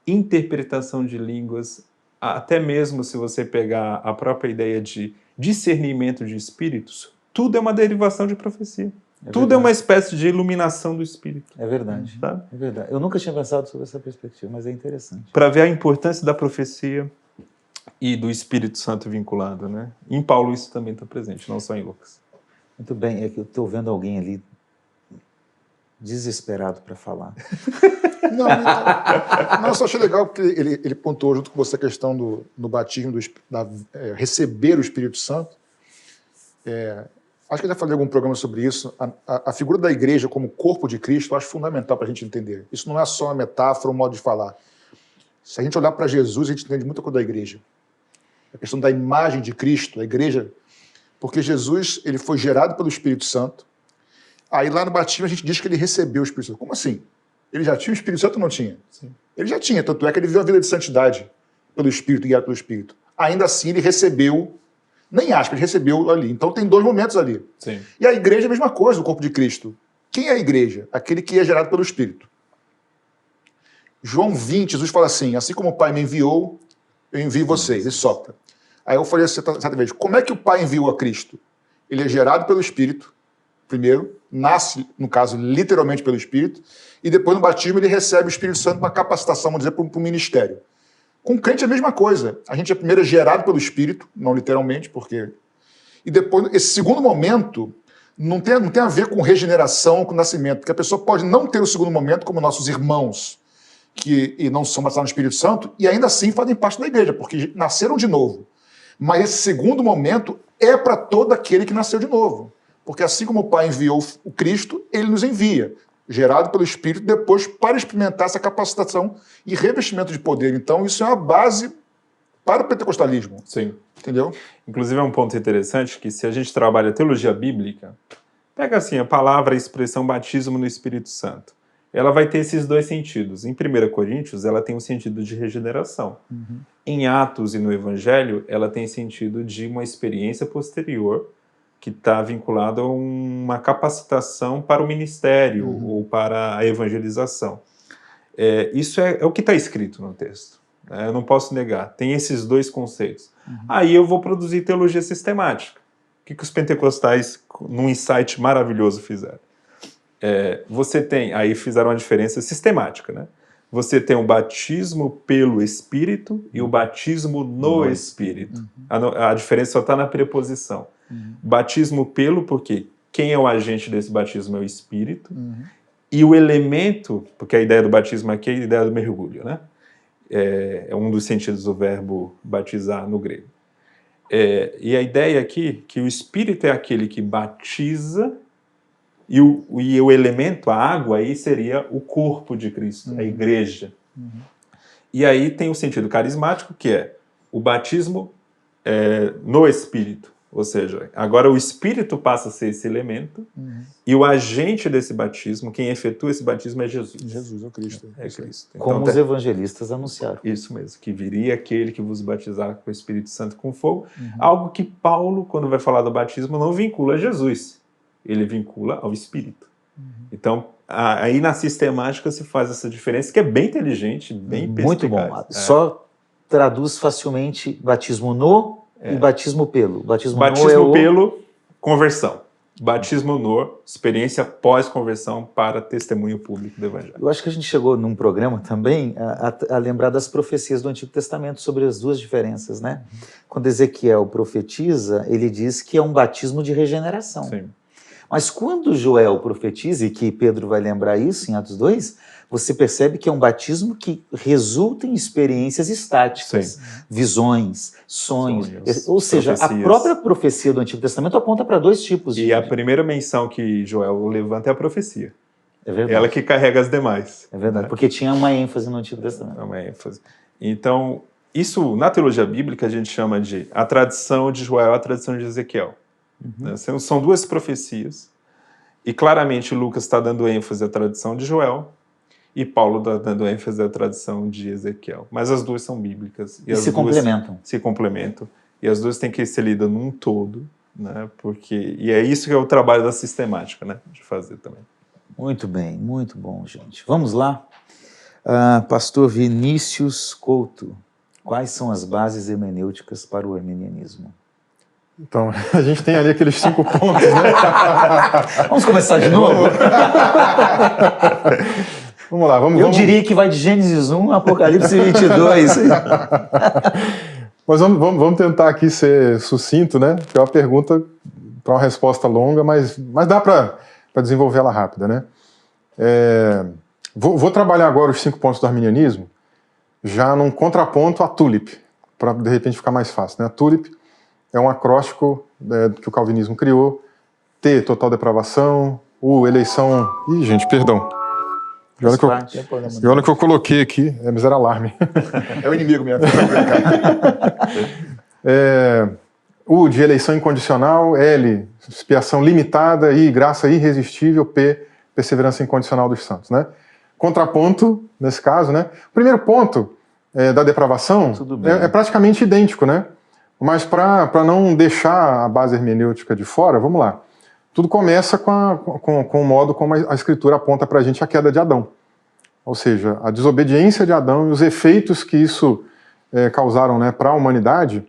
interpretação de línguas, até mesmo se você pegar a própria ideia de discernimento de espíritos, tudo é uma derivação de profecia. Tudo é uma espécie de iluminação do espírito. É verdade. Sabe? É verdade. Eu nunca tinha pensado sobre essa perspectiva, mas é interessante. Para ver a importância da profecia e do Espírito Santo vinculado, né? Em Paulo isso também está presente, não só em Lucas. Muito bem, é que eu estou vendo alguém ali desesperado para falar. Não, eu só achei legal porque ele pontuou junto com você a questão do batismo, receber o Espírito Santo. Acho que eu já falei em algum programa sobre isso. A figura da igreja como corpo de Cristo eu acho fundamental para a gente entender. Isso não é só uma metáfora, um modo de falar. Se a gente olhar para Jesus, a gente entende muita coisa da igreja. A questão da imagem de Cristo, a igreja, porque Jesus ele foi gerado pelo Espírito Santo. Aí lá no batismo a gente diz que ele recebeu o Espírito Santo. Como assim? Ele já tinha o Espírito Santo ou não tinha? Sim. Ele já tinha, tanto é que ele viveu a vida de santidade pelo Espírito, guiado pelo Espírito. Ainda assim ele recebeu, nem acho que ele recebeu ali. Então tem dois momentos ali. Sim. E a igreja é a mesma coisa, o corpo de Cristo. Quem é a igreja? Aquele que é gerado pelo Espírito. João 20, Jesus fala assim como o Pai me enviou, eu envio vocês. Ele sopra. Aí eu falei assim, certa vez, como é que o Pai enviou a Cristo? Ele é gerado pelo Espírito, primeiro, nasce, no caso, literalmente pelo Espírito, e depois no batismo ele recebe o Espírito Santo para capacitação, vamos dizer, para o ministério. Com o crente é a mesma coisa. A gente é primeiro gerado pelo Espírito, não literalmente, porque... E depois, esse segundo momento não tem a ver com regeneração, com nascimento, porque a pessoa pode não ter o segundo momento, como nossos irmãos, que não são batizados no Espírito Santo, e ainda assim fazem parte da igreja, porque nasceram de novo. Mas esse segundo momento é para todo aquele que nasceu de novo. Porque assim como o Pai enviou o Cristo, ele nos envia, gerado pelo Espírito, depois para experimentar essa capacitação e revestimento de poder. Então, isso é uma base para o pentecostalismo. Sim. Entendeu? Inclusive é um ponto interessante que se a gente trabalha teologia bíblica, pega assim a palavra, a expressão batismo no Espírito Santo. Ela vai ter esses dois sentidos. Em 1 Coríntios, ela tem um sentido de regeneração. Uhum. Em Atos e no Evangelho, ela tem sentido de uma experiência posterior que está vinculada a uma capacitação para o ministério ou para a evangelização. Isso é o que está escrito no texto. Eu não posso negar. Tem esses dois conceitos. Aí eu vou produzir teologia sistemática. O que os pentecostais, num insight maravilhoso, fizeram? Você tem, aí fizeram uma diferença sistemática, né? Você tem o batismo pelo Espírito e o batismo no Espírito. A diferença só está na preposição. Batismo pelo, porque quem é o agente desse batismo é o Espírito, e o elemento, porque a ideia do batismo aqui é a ideia do mergulho, né? É um dos sentidos do verbo batizar no grego. E a ideia aqui que o Espírito é aquele que batiza, e o elemento, a água, aí seria o corpo de Cristo, a igreja. E aí tem o sentido carismático, que é o batismo no Espírito. Ou seja, agora o Espírito passa a ser esse elemento, e o agente desse batismo, quem efetua esse batismo é Jesus. Jesus é o Cristo. É Cristo. Então, Como os evangelistas anunciaram. Isso mesmo, que viria aquele que vos batizar com o Espírito Santo e com fogo. Algo que Paulo, quando vai falar do batismo, não vincula a Jesus. Ele vincula ao Espírito. Então, aí na sistemática se faz essa diferença, que é bem inteligente, bem perspicaz. Muito bom. Só traduz facilmente batismo no e batismo pelo. Batismo no pelo, conversão. Batismo no, experiência pós-conversão para testemunho público do Evangelho. Eu acho que a gente chegou num programa também a lembrar das profecias do Antigo Testamento sobre as duas diferenças, né? Quando Ezequiel profetiza, ele diz que é um batismo de regeneração. Sim. Mas quando Joel profetiza, e que Pedro vai lembrar isso em Atos 2, você percebe que é um batismo que resulta em experiências estáticas, Sim. Visões, sonhos. Ou seja, profecias. A própria profecia do Antigo Testamento aponta para dois tipos de... E a primeira menção que Joel levanta é a profecia. É verdade. Ela que carrega as demais. É verdade, né? porque tinha uma ênfase no Antigo Testamento. É uma ênfase. Então, isso na teologia bíblica a gente chama de a tradição de Joel, a tradição de Ezequiel. Né? São duas profecias, e claramente Lucas está dando ênfase à tradição de Joel, e Paulo está dando ênfase à tradição de Ezequiel. Mas as duas são bíblicas. E se complementam. Se complementam. E as duas têm que ser lidas num todo, né? E é isso que é o trabalho da sistemática, né? De fazer também. Muito bem, muito bom, gente. Vamos lá. Pastor Vinícius Couto, quais são as bases hermenêuticas para o arminianismo? Então, a gente tem ali aqueles 5 pontos, né? Vamos começar de novo? Vamos lá, vamos... Eu diria que vai de Gênesis 1 a Apocalipse 22. Mas vamos tentar aqui ser sucinto, né? Que é uma pergunta para uma resposta longa, mas dá para desenvolver ela rápida, né? Vou trabalhar agora os 5 pontos do arminianismo já num contraponto à TULIP, para de repente ficar mais fácil, né? A TULIP é um acróstico que o calvinismo criou. T, total depravação. U, eleição... Ih, gente, perdão. E olha que eu coloquei aqui, mas era alarme. É o inimigo mesmo. U, de eleição incondicional. L, expiação limitada. I, graça irresistível. P, perseverança incondicional dos santos, né? Contraponto, nesse caso, né? O primeiro ponto da depravação é praticamente idêntico, né? Mas para não deixar a base hermenêutica de fora, vamos lá. Tudo começa com o modo como a Escritura aponta para a gente a queda de Adão. Ou seja, a desobediência de Adão e os efeitos que isso causaram, né, para a humanidade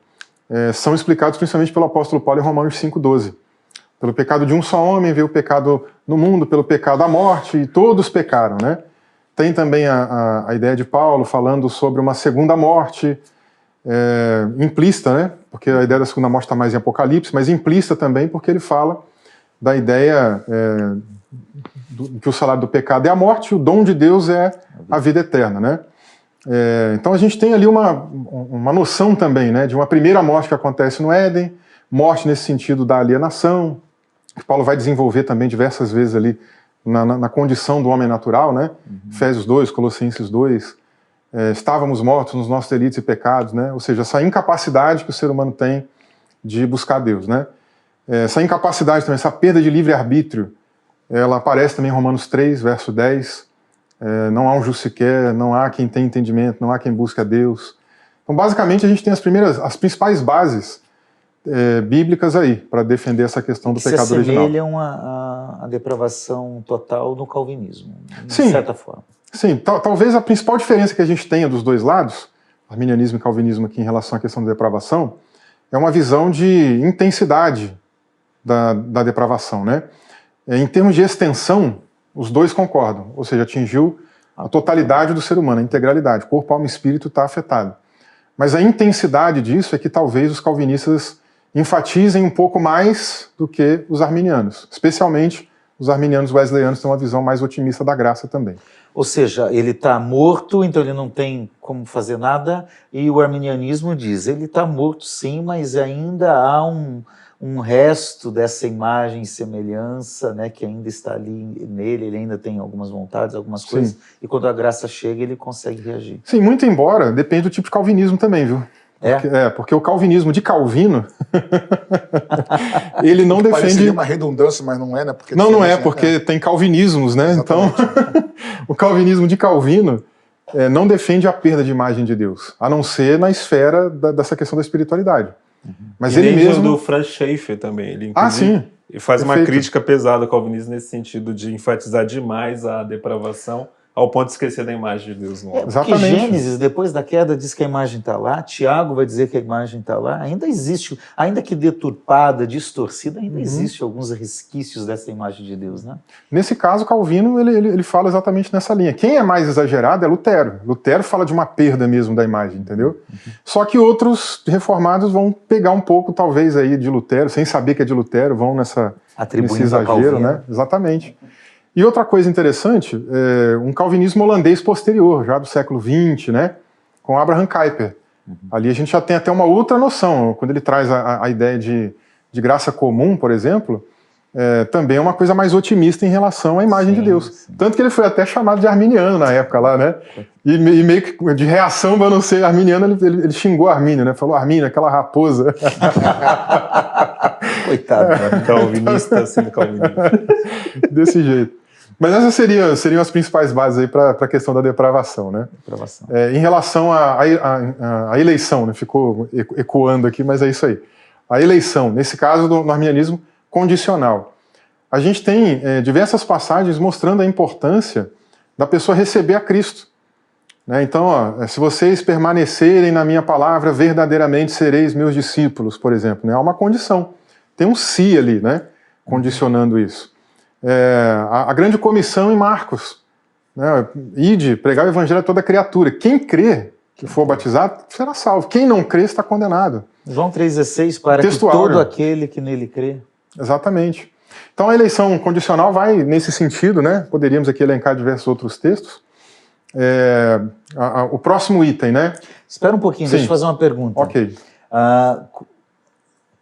são explicados principalmente pelo apóstolo Paulo em Romanos 5,12. Pelo pecado de um só homem veio o pecado no mundo, pelo pecado a morte, e todos pecaram, né? Tem também a ideia de Paulo falando sobre uma segunda morte, implícita, né? Porque a ideia da segunda morte está mais em Apocalipse, mas implícita também porque ele fala da ideia que o salário do pecado é a morte, e o dom de Deus é a vida eterna, né? Então a gente tem ali uma noção também, né, de uma primeira morte que acontece no Éden, morte nesse sentido da alienação, que Paulo vai desenvolver também diversas vezes ali na condição do homem natural, né? Efésios 2, Colossenses 2, estávamos mortos nos nossos delitos e pecados, né? Ou seja, essa incapacidade que o ser humano tem de buscar Deus, né? Essa incapacidade também, essa perda de livre-arbítrio, ela aparece também em Romanos 3, verso 10, não há um justo sequer, não há quem tenha entendimento, não há quem busque a Deus. Então, basicamente, a gente tem as principais bases bíblicas aí, para defender essa questão do pecado original. Se assemelham à depravação total no calvinismo, de certa forma. Sim, talvez a principal diferença que a gente tenha dos dois lados, arminianismo e calvinismo aqui em relação à questão da depravação, é uma visão de intensidade da depravação, né? Em termos de extensão, os dois concordam, ou seja, atingiu a totalidade do ser humano, a integralidade, corpo, alma e espírito está afetado. Mas a intensidade disso é que talvez os calvinistas enfatizem um pouco mais do que os arminianos, especialmente os arminianos wesleyanos têm uma visão mais otimista da graça também. Ou seja, ele está morto, então ele não tem como fazer nada, e o arminianismo diz, ele está morto sim, mas ainda há um resto dessa imagem e semelhança, né, que ainda está ali nele, ele ainda tem algumas vontades, algumas coisas, e quando a graça chega, ele consegue reagir. Sim, muito embora, depende do tipo de calvinismo também, viu? Porque o calvinismo de Calvino, ele não defende... Pareceria uma redundância, mas não é, né? Porque não é, porque tem calvinismos, né? Exatamente. Então, o calvinismo de Calvino não defende a perda de imagem de Deus, a não ser na esfera dessa questão da espiritualidade. Mas e ele mesmo... do Franz Schaeffer também, ele sim. Ele faz uma crítica pesada ao calvinismo nesse sentido de enfatizar demais a depravação, ao ponto de esquecer da imagem de Deus no homem. Porque Gênesis, depois da queda, diz que a imagem está lá, Tiago vai dizer que a imagem está lá, ainda existe, ainda que deturpada, distorcida, ainda existe alguns resquícios dessa imagem de Deus, né? Nesse caso, Calvino, ele fala exatamente nessa linha. Quem é mais exagerado é Lutero. Lutero fala de uma perda mesmo da imagem, entendeu? Só que outros reformados vão pegar um pouco, talvez, aí de Lutero, sem saber que é de Lutero, vão nesse exagero, né? Exatamente. E outra coisa interessante, um calvinismo holandês posterior, já do século XX, né, com Abraham Kuyper. Ali a gente já tem até uma outra noção, quando ele traz a ideia de graça comum, por exemplo, também é uma coisa mais otimista em relação à imagem de Deus. Tanto que ele foi até chamado de arminiano na época lá, né, e meio que de reação para não ser arminiano, ele xingou Armínio, né, falou, Armínio, aquela raposa. Coitado, né? Calvinista sendo calvinista. Desse jeito. Mas essas seriam as principais bases aí para a questão da depravação, né? Em relação à eleição, né? Ficou ecoando aqui, mas é isso aí. A eleição, nesse caso no arminianismo, condicional. a gente tem diversas passagens mostrando a importância da pessoa receber a Cristo. Né? Então, ó, se vocês permanecerem na minha palavra, verdadeiramente sereis meus discípulos, por exemplo. Né? Há uma condição. Tem um se ali, né? Condicionando isso. A grande comissão em Marcos. Né? Ide, pregar o evangelho a toda criatura. Quem crê que for batizado será salvo. Quem não crê está condenado. João 3,16, para Textual, que todo né? aquele que nele crê. Exatamente. Então a eleição condicional vai nesse sentido, né? Poderíamos aqui elencar diversos outros textos. O próximo item, né? Espera um pouquinho, Sim. deixa eu fazer uma pergunta. Ok.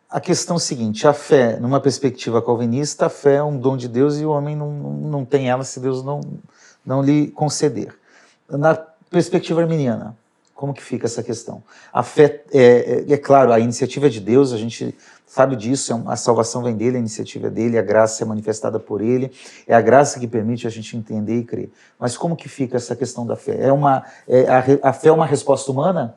A questão é a seguinte, a fé, numa perspectiva calvinista, a fé é um dom de Deus e o homem não tem ela se Deus não lhe conceder. Na perspectiva arminiana, como que fica essa questão? A fé, é claro, a iniciativa é de Deus, a gente sabe disso, a salvação vem dele, a iniciativa é dele, a graça é manifestada por ele, é a graça que permite a gente entender e crer. Mas como que fica essa questão da fé? A fé é uma resposta humana?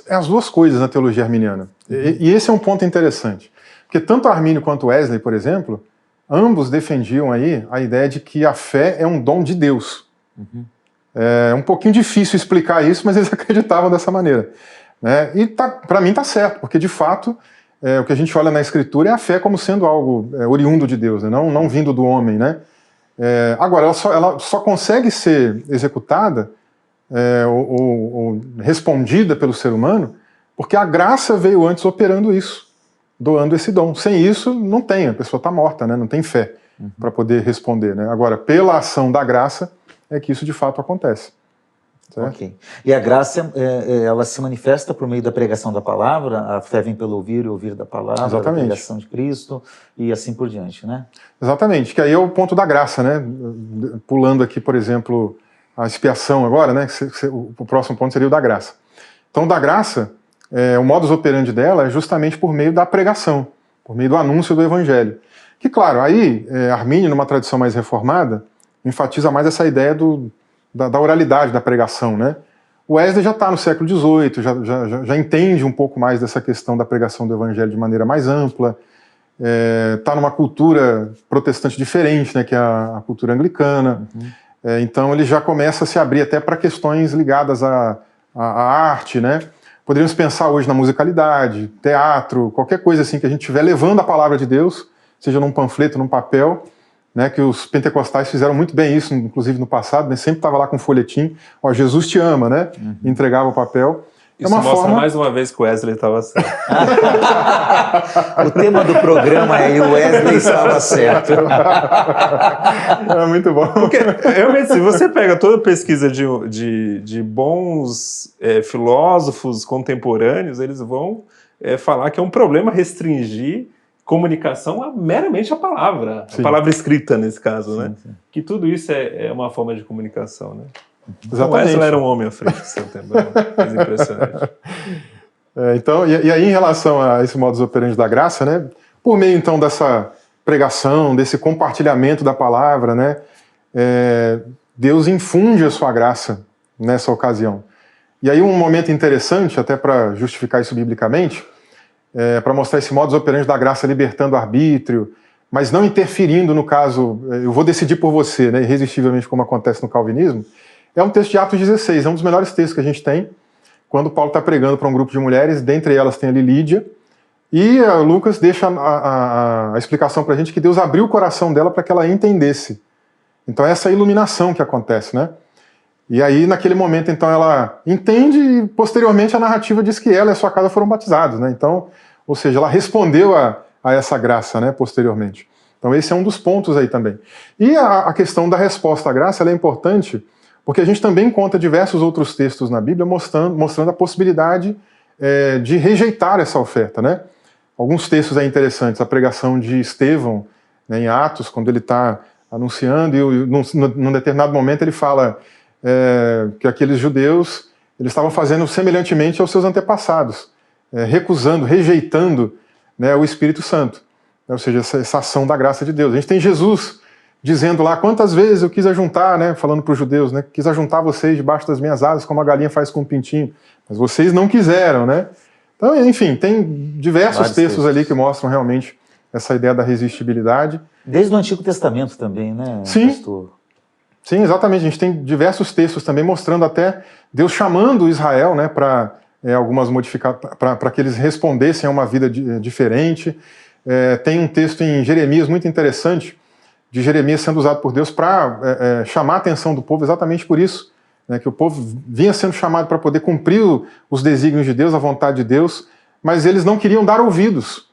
É as duas coisas na teologia arminiana. E esse é um ponto interessante. Porque tanto Armínio quanto Wesley, por exemplo, ambos defendiam aí a ideia de que a fé é um dom de Deus. Uhum. É um pouquinho difícil explicar isso, mas eles acreditavam dessa maneira. Né? E para mim está certo, porque de fato o que a gente olha na Escritura é a fé como sendo algo oriundo de Deus, né? não vindo do homem. Né? Agora, ela só consegue ser executada ou respondida pelo ser humano porque a graça veio antes operando isso, doando esse dom. Sem isso, não tem, a pessoa está morta, né? Não tem fé para poder responder. Né? Agora, pela ação da graça, é que isso de fato acontece. Certo? Ok. E a graça, ela se manifesta por meio da pregação da palavra, a fé vem pelo ouvir e ouvir da palavra, Exatamente. A pregação de Cristo e assim por diante, né? Exatamente, que aí é o ponto da graça, né? Pulando aqui, por exemplo, a expiação agora, né? O próximo ponto seria o da graça. Então, da graça, o modus operandi dela é justamente por meio da pregação, por meio do anúncio do evangelho. Que, claro, aí, Armínio, numa tradição mais reformada, enfatiza mais essa ideia da oralidade da pregação, né? O Wesley já está no século XVIII, já entende um pouco mais dessa questão da pregação do evangelho de maneira mais ampla, está numa cultura protestante diferente, né, que é a cultura anglicana. Então ele já começa a se abrir até para questões ligadas à arte, né? Poderíamos pensar hoje na musicalidade, teatro, qualquer coisa assim que a gente estiver levando a palavra de Deus, seja num panfleto, num papel, né, que os pentecostais fizeram muito bem isso, inclusive no passado, né, sempre estava lá com um folhetim, ó, Jesus te ama, né? Entregava o papel. Isso mostra mais uma vez que o Wesley estava certo. O tema do programa é o Wesley estava certo. É muito bom. Porque, realmente, se você pega toda a pesquisa de bons filósofos contemporâneos, eles vão falar que é um problema restringir comunicação meramente a palavra. Sim. A palavra escrita, nesse caso, Sim, né? sim. Que tudo isso é uma forma de comunicação, né? Exatamente. O Wesley era um homem à frente do seu tempo, né? Coisa impressionante. Então, e aí em relação a esse modus operandi da graça, né, por meio então dessa pregação, desse compartilhamento da palavra, né, Deus infunde a sua graça nessa ocasião. E aí um momento interessante, até para justificar isso biblicamente, para mostrar esse modus operandi da graça libertando o arbítrio, mas não interferindo no caso, eu vou decidir por você, né, irresistivelmente como acontece no calvinismo, é um texto de Atos 16, é um dos melhores textos que a gente tem, quando Paulo está pregando para um grupo de mulheres, dentre elas tem ali Lídia, e Lucas deixa a explicação para a gente que Deus abriu o coração dela para que ela entendesse. Então essa é a iluminação que acontece, né? E aí naquele momento então ela entende e posteriormente a narrativa diz que ela e a sua casa foram batizados, né? Então, ou seja, ela respondeu a essa graça, né, posteriormente. Então esse é um dos pontos aí também. E a questão da resposta à graça, ela é importante porque a gente também encontra diversos outros textos na Bíblia mostrando a possibilidade de rejeitar essa oferta, né? Alguns textos interessantes, a pregação de Estevão, né, em Atos, quando ele está anunciando, e num determinado momento ele fala que aqueles judeus eles estavam fazendo semelhantemente aos seus antepassados, recusando, rejeitando, né, o Espírito Santo, ou seja, essa ação da graça de Deus. A gente tem Jesus dizendo lá, quantas vezes eu quis ajuntar, né, falando para os judeus, né, quis ajuntar vocês debaixo das minhas asas, como a galinha faz com um pintinho, mas vocês não quiseram, né? Então, enfim, tem diversos textos ali que mostram realmente essa ideia da resistibilidade. Desde o Antigo Testamento também, né, Sim. pastor? Sim, exatamente. A gente tem diversos textos também mostrando até Deus chamando Israel, né, para algumas para que eles respondessem a uma vida diferente. Tem um texto em Jeremias muito interessante, de Jeremias sendo usado por Deus para chamar a atenção do povo exatamente por isso, né, que o povo vinha sendo chamado para poder cumprir os desígnios de Deus, a vontade de Deus, mas eles não queriam dar ouvidos,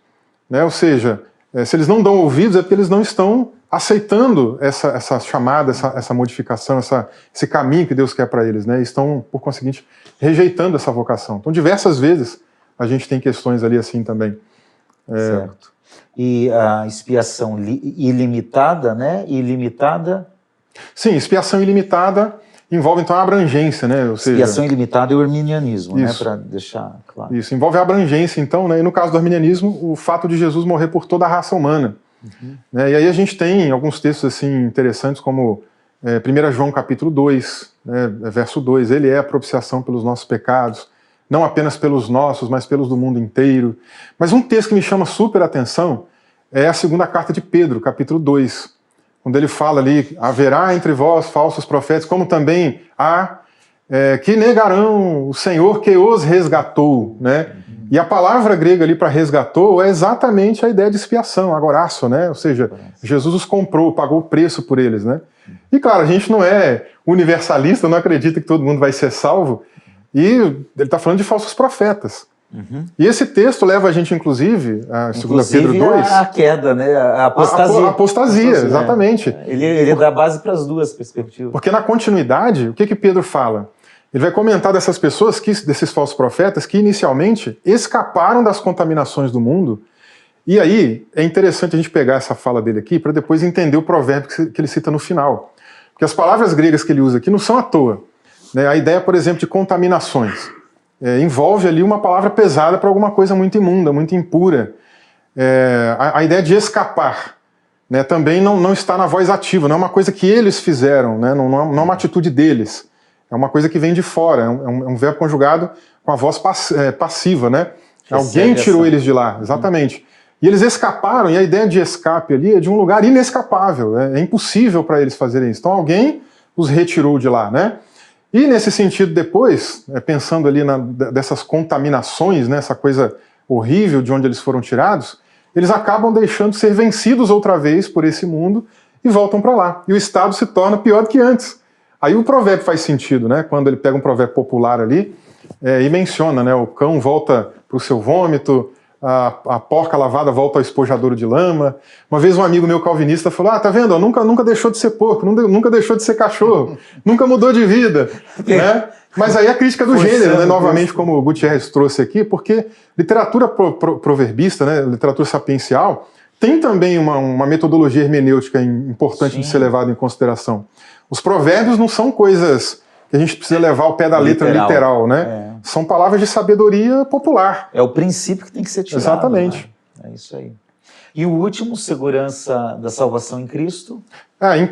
né? Ou seja, se eles não dão ouvidos é porque eles não estão aceitando essa chamada, essa modificação, esse caminho que Deus quer para eles, né? Estão, por conseguinte, rejeitando essa vocação. Então, diversas vezes a gente tem questões ali assim também. Certo. E a expiação ilimitada, né? Ilimitada. Sim, expiação ilimitada envolve então a abrangência, né? Ou seja, expiação ilimitada é o arminianismo, isso, né? Para deixar claro. Isso, envolve a abrangência, então, né? E no caso do arminianismo, o fato de Jesus morrer por toda a raça humana. Né? E aí a gente tem alguns textos assim interessantes, como 1 João capítulo 2, né? Verso 2, ele é a propiciação pelos nossos pecados, não apenas pelos nossos, mas pelos do mundo inteiro. Mas um texto que me chama super atenção é a segunda carta de Pedro, capítulo 2, quando ele fala ali, haverá entre vós falsos profetas, como também há que negarão o Senhor que os resgatou, né? E a palavra grega ali para resgatou é exatamente a ideia de expiação, agoraço, né? Ou seja, Jesus os comprou, pagou o preço por eles, né? E claro, a gente não é universalista, não acredita que todo mundo vai ser salvo, e ele está falando de falsos profetas. E esse texto leva a gente, inclusive, a 2 Pedro 2... a queda, né? A apostasia. A apostasia, exatamente. Ele dá base para as duas perspectivas. Porque na continuidade, o que Pedro fala? Ele vai comentar dessas pessoas, desses falsos profetas, que inicialmente escaparam das contaminações do mundo. E aí, é interessante a gente pegar essa fala dele aqui para depois entender o provérbio que ele cita no final. Porque as palavras gregas que ele usa aqui não são à toa. Né? A ideia, por exemplo, de contaminações envolve ali uma palavra pesada para alguma coisa muito imunda, muito impura. A ideia de escapar, né, também não está na voz ativa, não é uma coisa que eles fizeram, né, não é uma atitude deles. É uma coisa que vem de fora, é um verbo conjugado com a voz passiva, né? Alguém tirou eles de lá, exatamente. E eles escaparam, e a ideia de escape ali é de um lugar inescapável, é impossível para eles fazerem isso. Então alguém os retirou de lá, né? E nesse sentido depois, pensando ali dessas contaminações, né, essa coisa horrível de onde eles foram tirados, eles acabam deixando de ser vencidos outra vez por esse mundo e voltam para lá. E o estado se torna pior do que antes. Aí o provérbio faz sentido, né? Quando ele pega um provérbio popular ali e menciona, né? O cão volta para o seu vômito, a porca lavada volta ao espojadouro de lama. Uma vez um amigo meu calvinista falou, tá vendo? Ó, nunca deixou de ser porco, nunca deixou de ser cachorro, nunca mudou de vida. Né? Mas aí a crítica do gênero, né? Novamente, como o Gutierrez trouxe aqui, porque literatura proverbista, né? Literatura sapiencial, tem também uma metodologia hermenêutica importante de ser levada em consideração. Os provérbios não são coisas que a gente precisa levar ao pé da letra literal, né? São palavras de sabedoria popular. É o princípio que tem que ser tirado. Exatamente. Né? É isso aí. E o último, segurança da salvação em Cristo?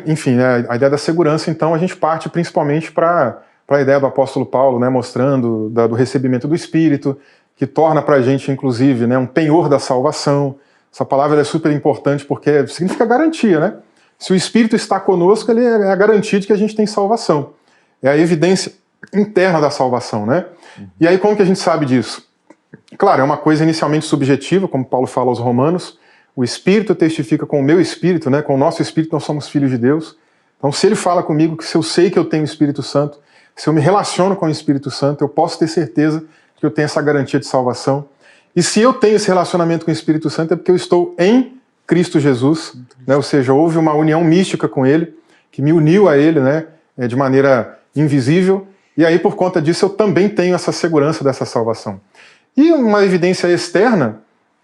Enfim, a ideia da segurança, então, a gente parte principalmente para a ideia do apóstolo Paulo, né, mostrando do recebimento do Espírito, que torna para a gente, inclusive, né, um penhor da salvação. Essa palavra é super importante porque significa garantia, né? Se o Espírito está conosco, ele é a garantia de que a gente tem salvação. É a evidência interna da salvação, né? E aí como que a gente sabe disso? Claro, é uma coisa inicialmente subjetiva, como Paulo fala aos Romanos. O Espírito testifica com o meu Espírito, né? Com o nosso Espírito nós somos filhos de Deus. Então se ele fala comigo, que se eu sei que eu tenho o Espírito Santo, se eu me relaciono com o Espírito Santo, eu posso ter certeza que eu tenho essa garantia de salvação. E se eu tenho esse relacionamento com o Espírito Santo é porque eu estou em Cristo Jesus, né? Ou seja, houve uma união mística com Ele, que me uniu a Ele, né? De maneira invisível, e aí por conta disso eu também tenho essa segurança dessa salvação. E uma evidência externa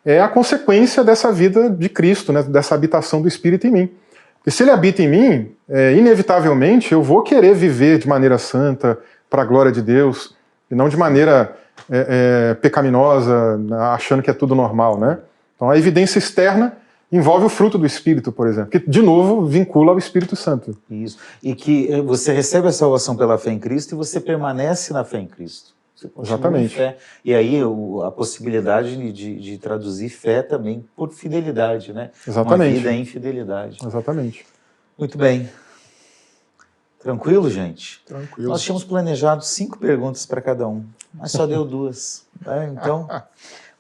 é a consequência dessa vida de Cristo, né? Dessa habitação do Espírito em mim. E se Ele habita em mim, inevitavelmente eu vou querer viver de maneira santa, para a glória de Deus, e não de maneira pecaminosa, achando que é tudo normal, né? Então a evidência externa envolve o fruto do Espírito, por exemplo, que, de novo, vincula ao Espírito Santo. Isso. E que você recebe a salvação pela fé em Cristo e você permanece na fé em Cristo. Você continua Exatamente. em fé. E aí a possibilidade de traduzir fé também por fidelidade, né? Exatamente. Uma vida em fidelidade. Exatamente. Muito bem. Tranquilo, gente? Tranquilo. Nós tínhamos planejado 5 perguntas para cada um, mas só deu 2. Né? Então,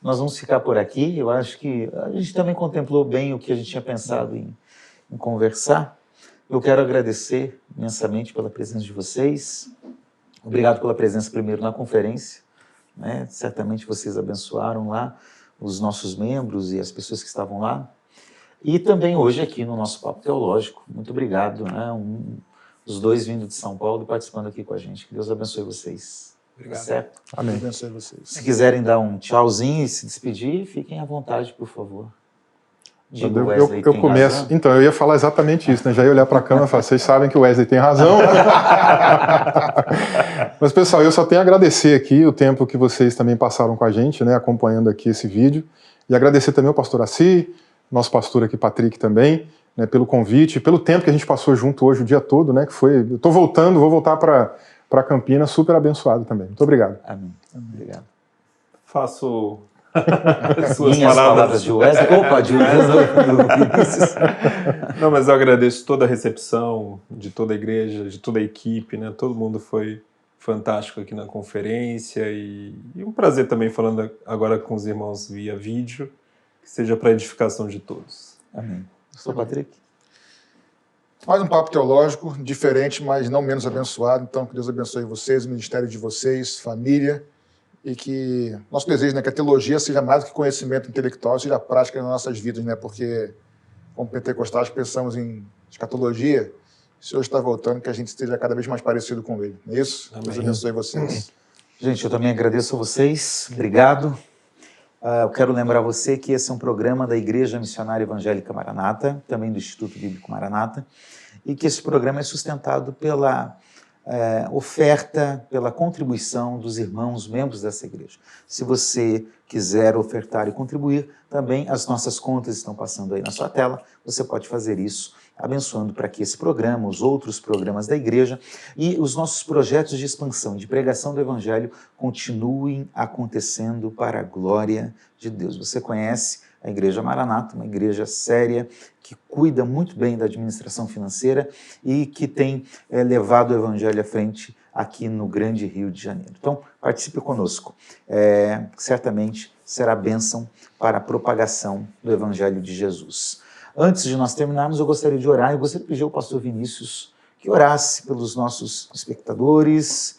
nós vamos ficar por aqui. Eu acho que a gente também contemplou bem o que a gente tinha pensado em conversar. Eu quero agradecer imensamente pela presença de vocês. Obrigado pela presença primeiro na conferência. Né? Certamente vocês abençoaram lá os nossos membros e as pessoas que estavam lá. E também hoje aqui no nosso Papo Teológico. Muito obrigado, né? Os 2 vindo de São Paulo e participando aqui com a gente. Que Deus abençoe vocês. Obrigado. Certo? Amém. Deus abençoe vocês. Se quiserem dar um tchauzinho e se despedir, fiquem à vontade, por favor. Digo, Wesley eu tem começo. razão? Então, eu ia falar exatamente isso, né? Já ia olhar para a câmera e falar, vocês sabem que o Wesley tem razão. Mas, pessoal, eu só tenho a agradecer aqui o tempo que vocês também passaram com a gente, né? Acompanhando aqui esse vídeo. E agradecer também ao pastor Assi, nosso pastor aqui, Patrick, também, né, pelo convite, pelo tempo que a gente passou junto hoje, o dia todo, né? Que foi. Eu estou voltando, vou voltar para Campinas, super abençoado também. Muito obrigado. Amém. Obrigado. Faço as suas Minhas palavras palavras. de Wesley. Opa, de Vinícius. Não, mas eu agradeço toda a recepção de toda a igreja, de toda a equipe, né? Todo mundo foi fantástico aqui na conferência e um prazer também falando agora com os irmãos via vídeo, que seja para edificação de todos. Amém. Pastor Patrick. Mais um papo teológico, diferente, mas não menos abençoado. Então, que Deus abençoe vocês, o ministério de vocês, família, e que nosso desejo, né, que a teologia seja mais do que conhecimento intelectual, seja prática nas nossas vidas, né? Porque, como pentecostais, pensamos em escatologia. O Senhor está voltando, que a gente esteja cada vez mais parecido com Ele. Não é isso? Amém. Deus abençoe vocês. Gente, eu também agradeço a vocês. Obrigado. Eu quero lembrar você que esse é um programa da Igreja Missionária Evangélica Maranata, também do Instituto Bíblico Maranata, e que esse programa é sustentado pela oferta, pela contribuição dos irmãos membros dessa igreja. Se você quiser ofertar e contribuir, também as nossas contas estão passando aí na sua tela. Você pode fazer isso abençoando para que esse programa, os outros programas da igreja e os nossos projetos de expansão, de pregação do evangelho continuem acontecendo para a glória de Deus. Você conhece a Igreja Maranata, uma igreja séria, que cuida muito bem da administração financeira e que tem levado o evangelho à frente aqui no grande Rio de Janeiro. Então, participe conosco. Certamente será bênção para a propagação do evangelho de Jesus. Antes de nós terminarmos, eu gostaria de orar. Eu gostaria de pedir ao pastor Vinícius que orasse pelos nossos espectadores,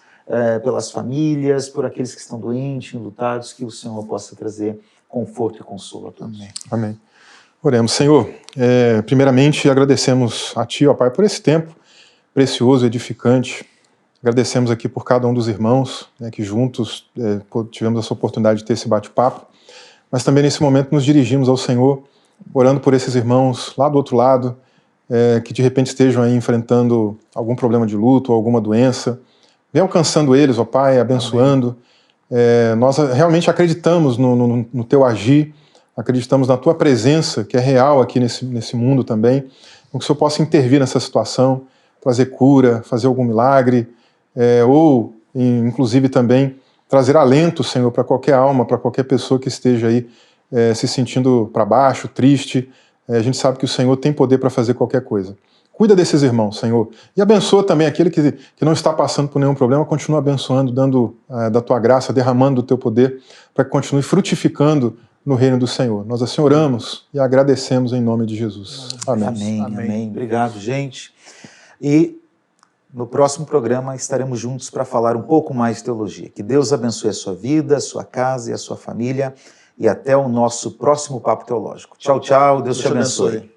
pelas famílias, por aqueles que estão doentes, enlutados, que o Senhor possa trazer conforto e consolo a todos. Amém. Amém. Oremos. Senhor, primeiramente agradecemos a Ti, ó Pai, por esse tempo precioso, edificante. Agradecemos aqui por cada um dos irmãos, né, que juntos tivemos essa oportunidade de ter esse bate-papo, mas também nesse momento nos dirigimos ao Senhor, orando por esses irmãos lá do outro lado, que de repente estejam aí enfrentando algum problema de luto ou alguma doença. Vem alcançando eles, ó Pai, abençoando. Nós realmente acreditamos no Teu agir, acreditamos na Tua presença, que é real aqui nesse mundo também, que o Senhor possa intervir nessa situação, trazer cura, fazer algum milagre, ou inclusive também trazer alento, Senhor, para qualquer alma, para qualquer pessoa que esteja aí se sentindo para baixo, triste. A gente sabe que o Senhor tem poder para fazer qualquer coisa. Cuida desses irmãos, Senhor, e abençoa também aquele que não está passando por nenhum problema, continua abençoando, dando da Tua graça, derramando do Teu poder, para que continue frutificando no reino do Senhor. Nós assim oramos e agradecemos em nome de Jesus. Amém. Amém, amém. Obrigado, gente. E no próximo programa estaremos juntos para falar um pouco mais de teologia. Que Deus abençoe a sua vida, a sua casa e a sua família. E até o nosso próximo Papo Teológico. Tchau, tchau. Deus te abençoe.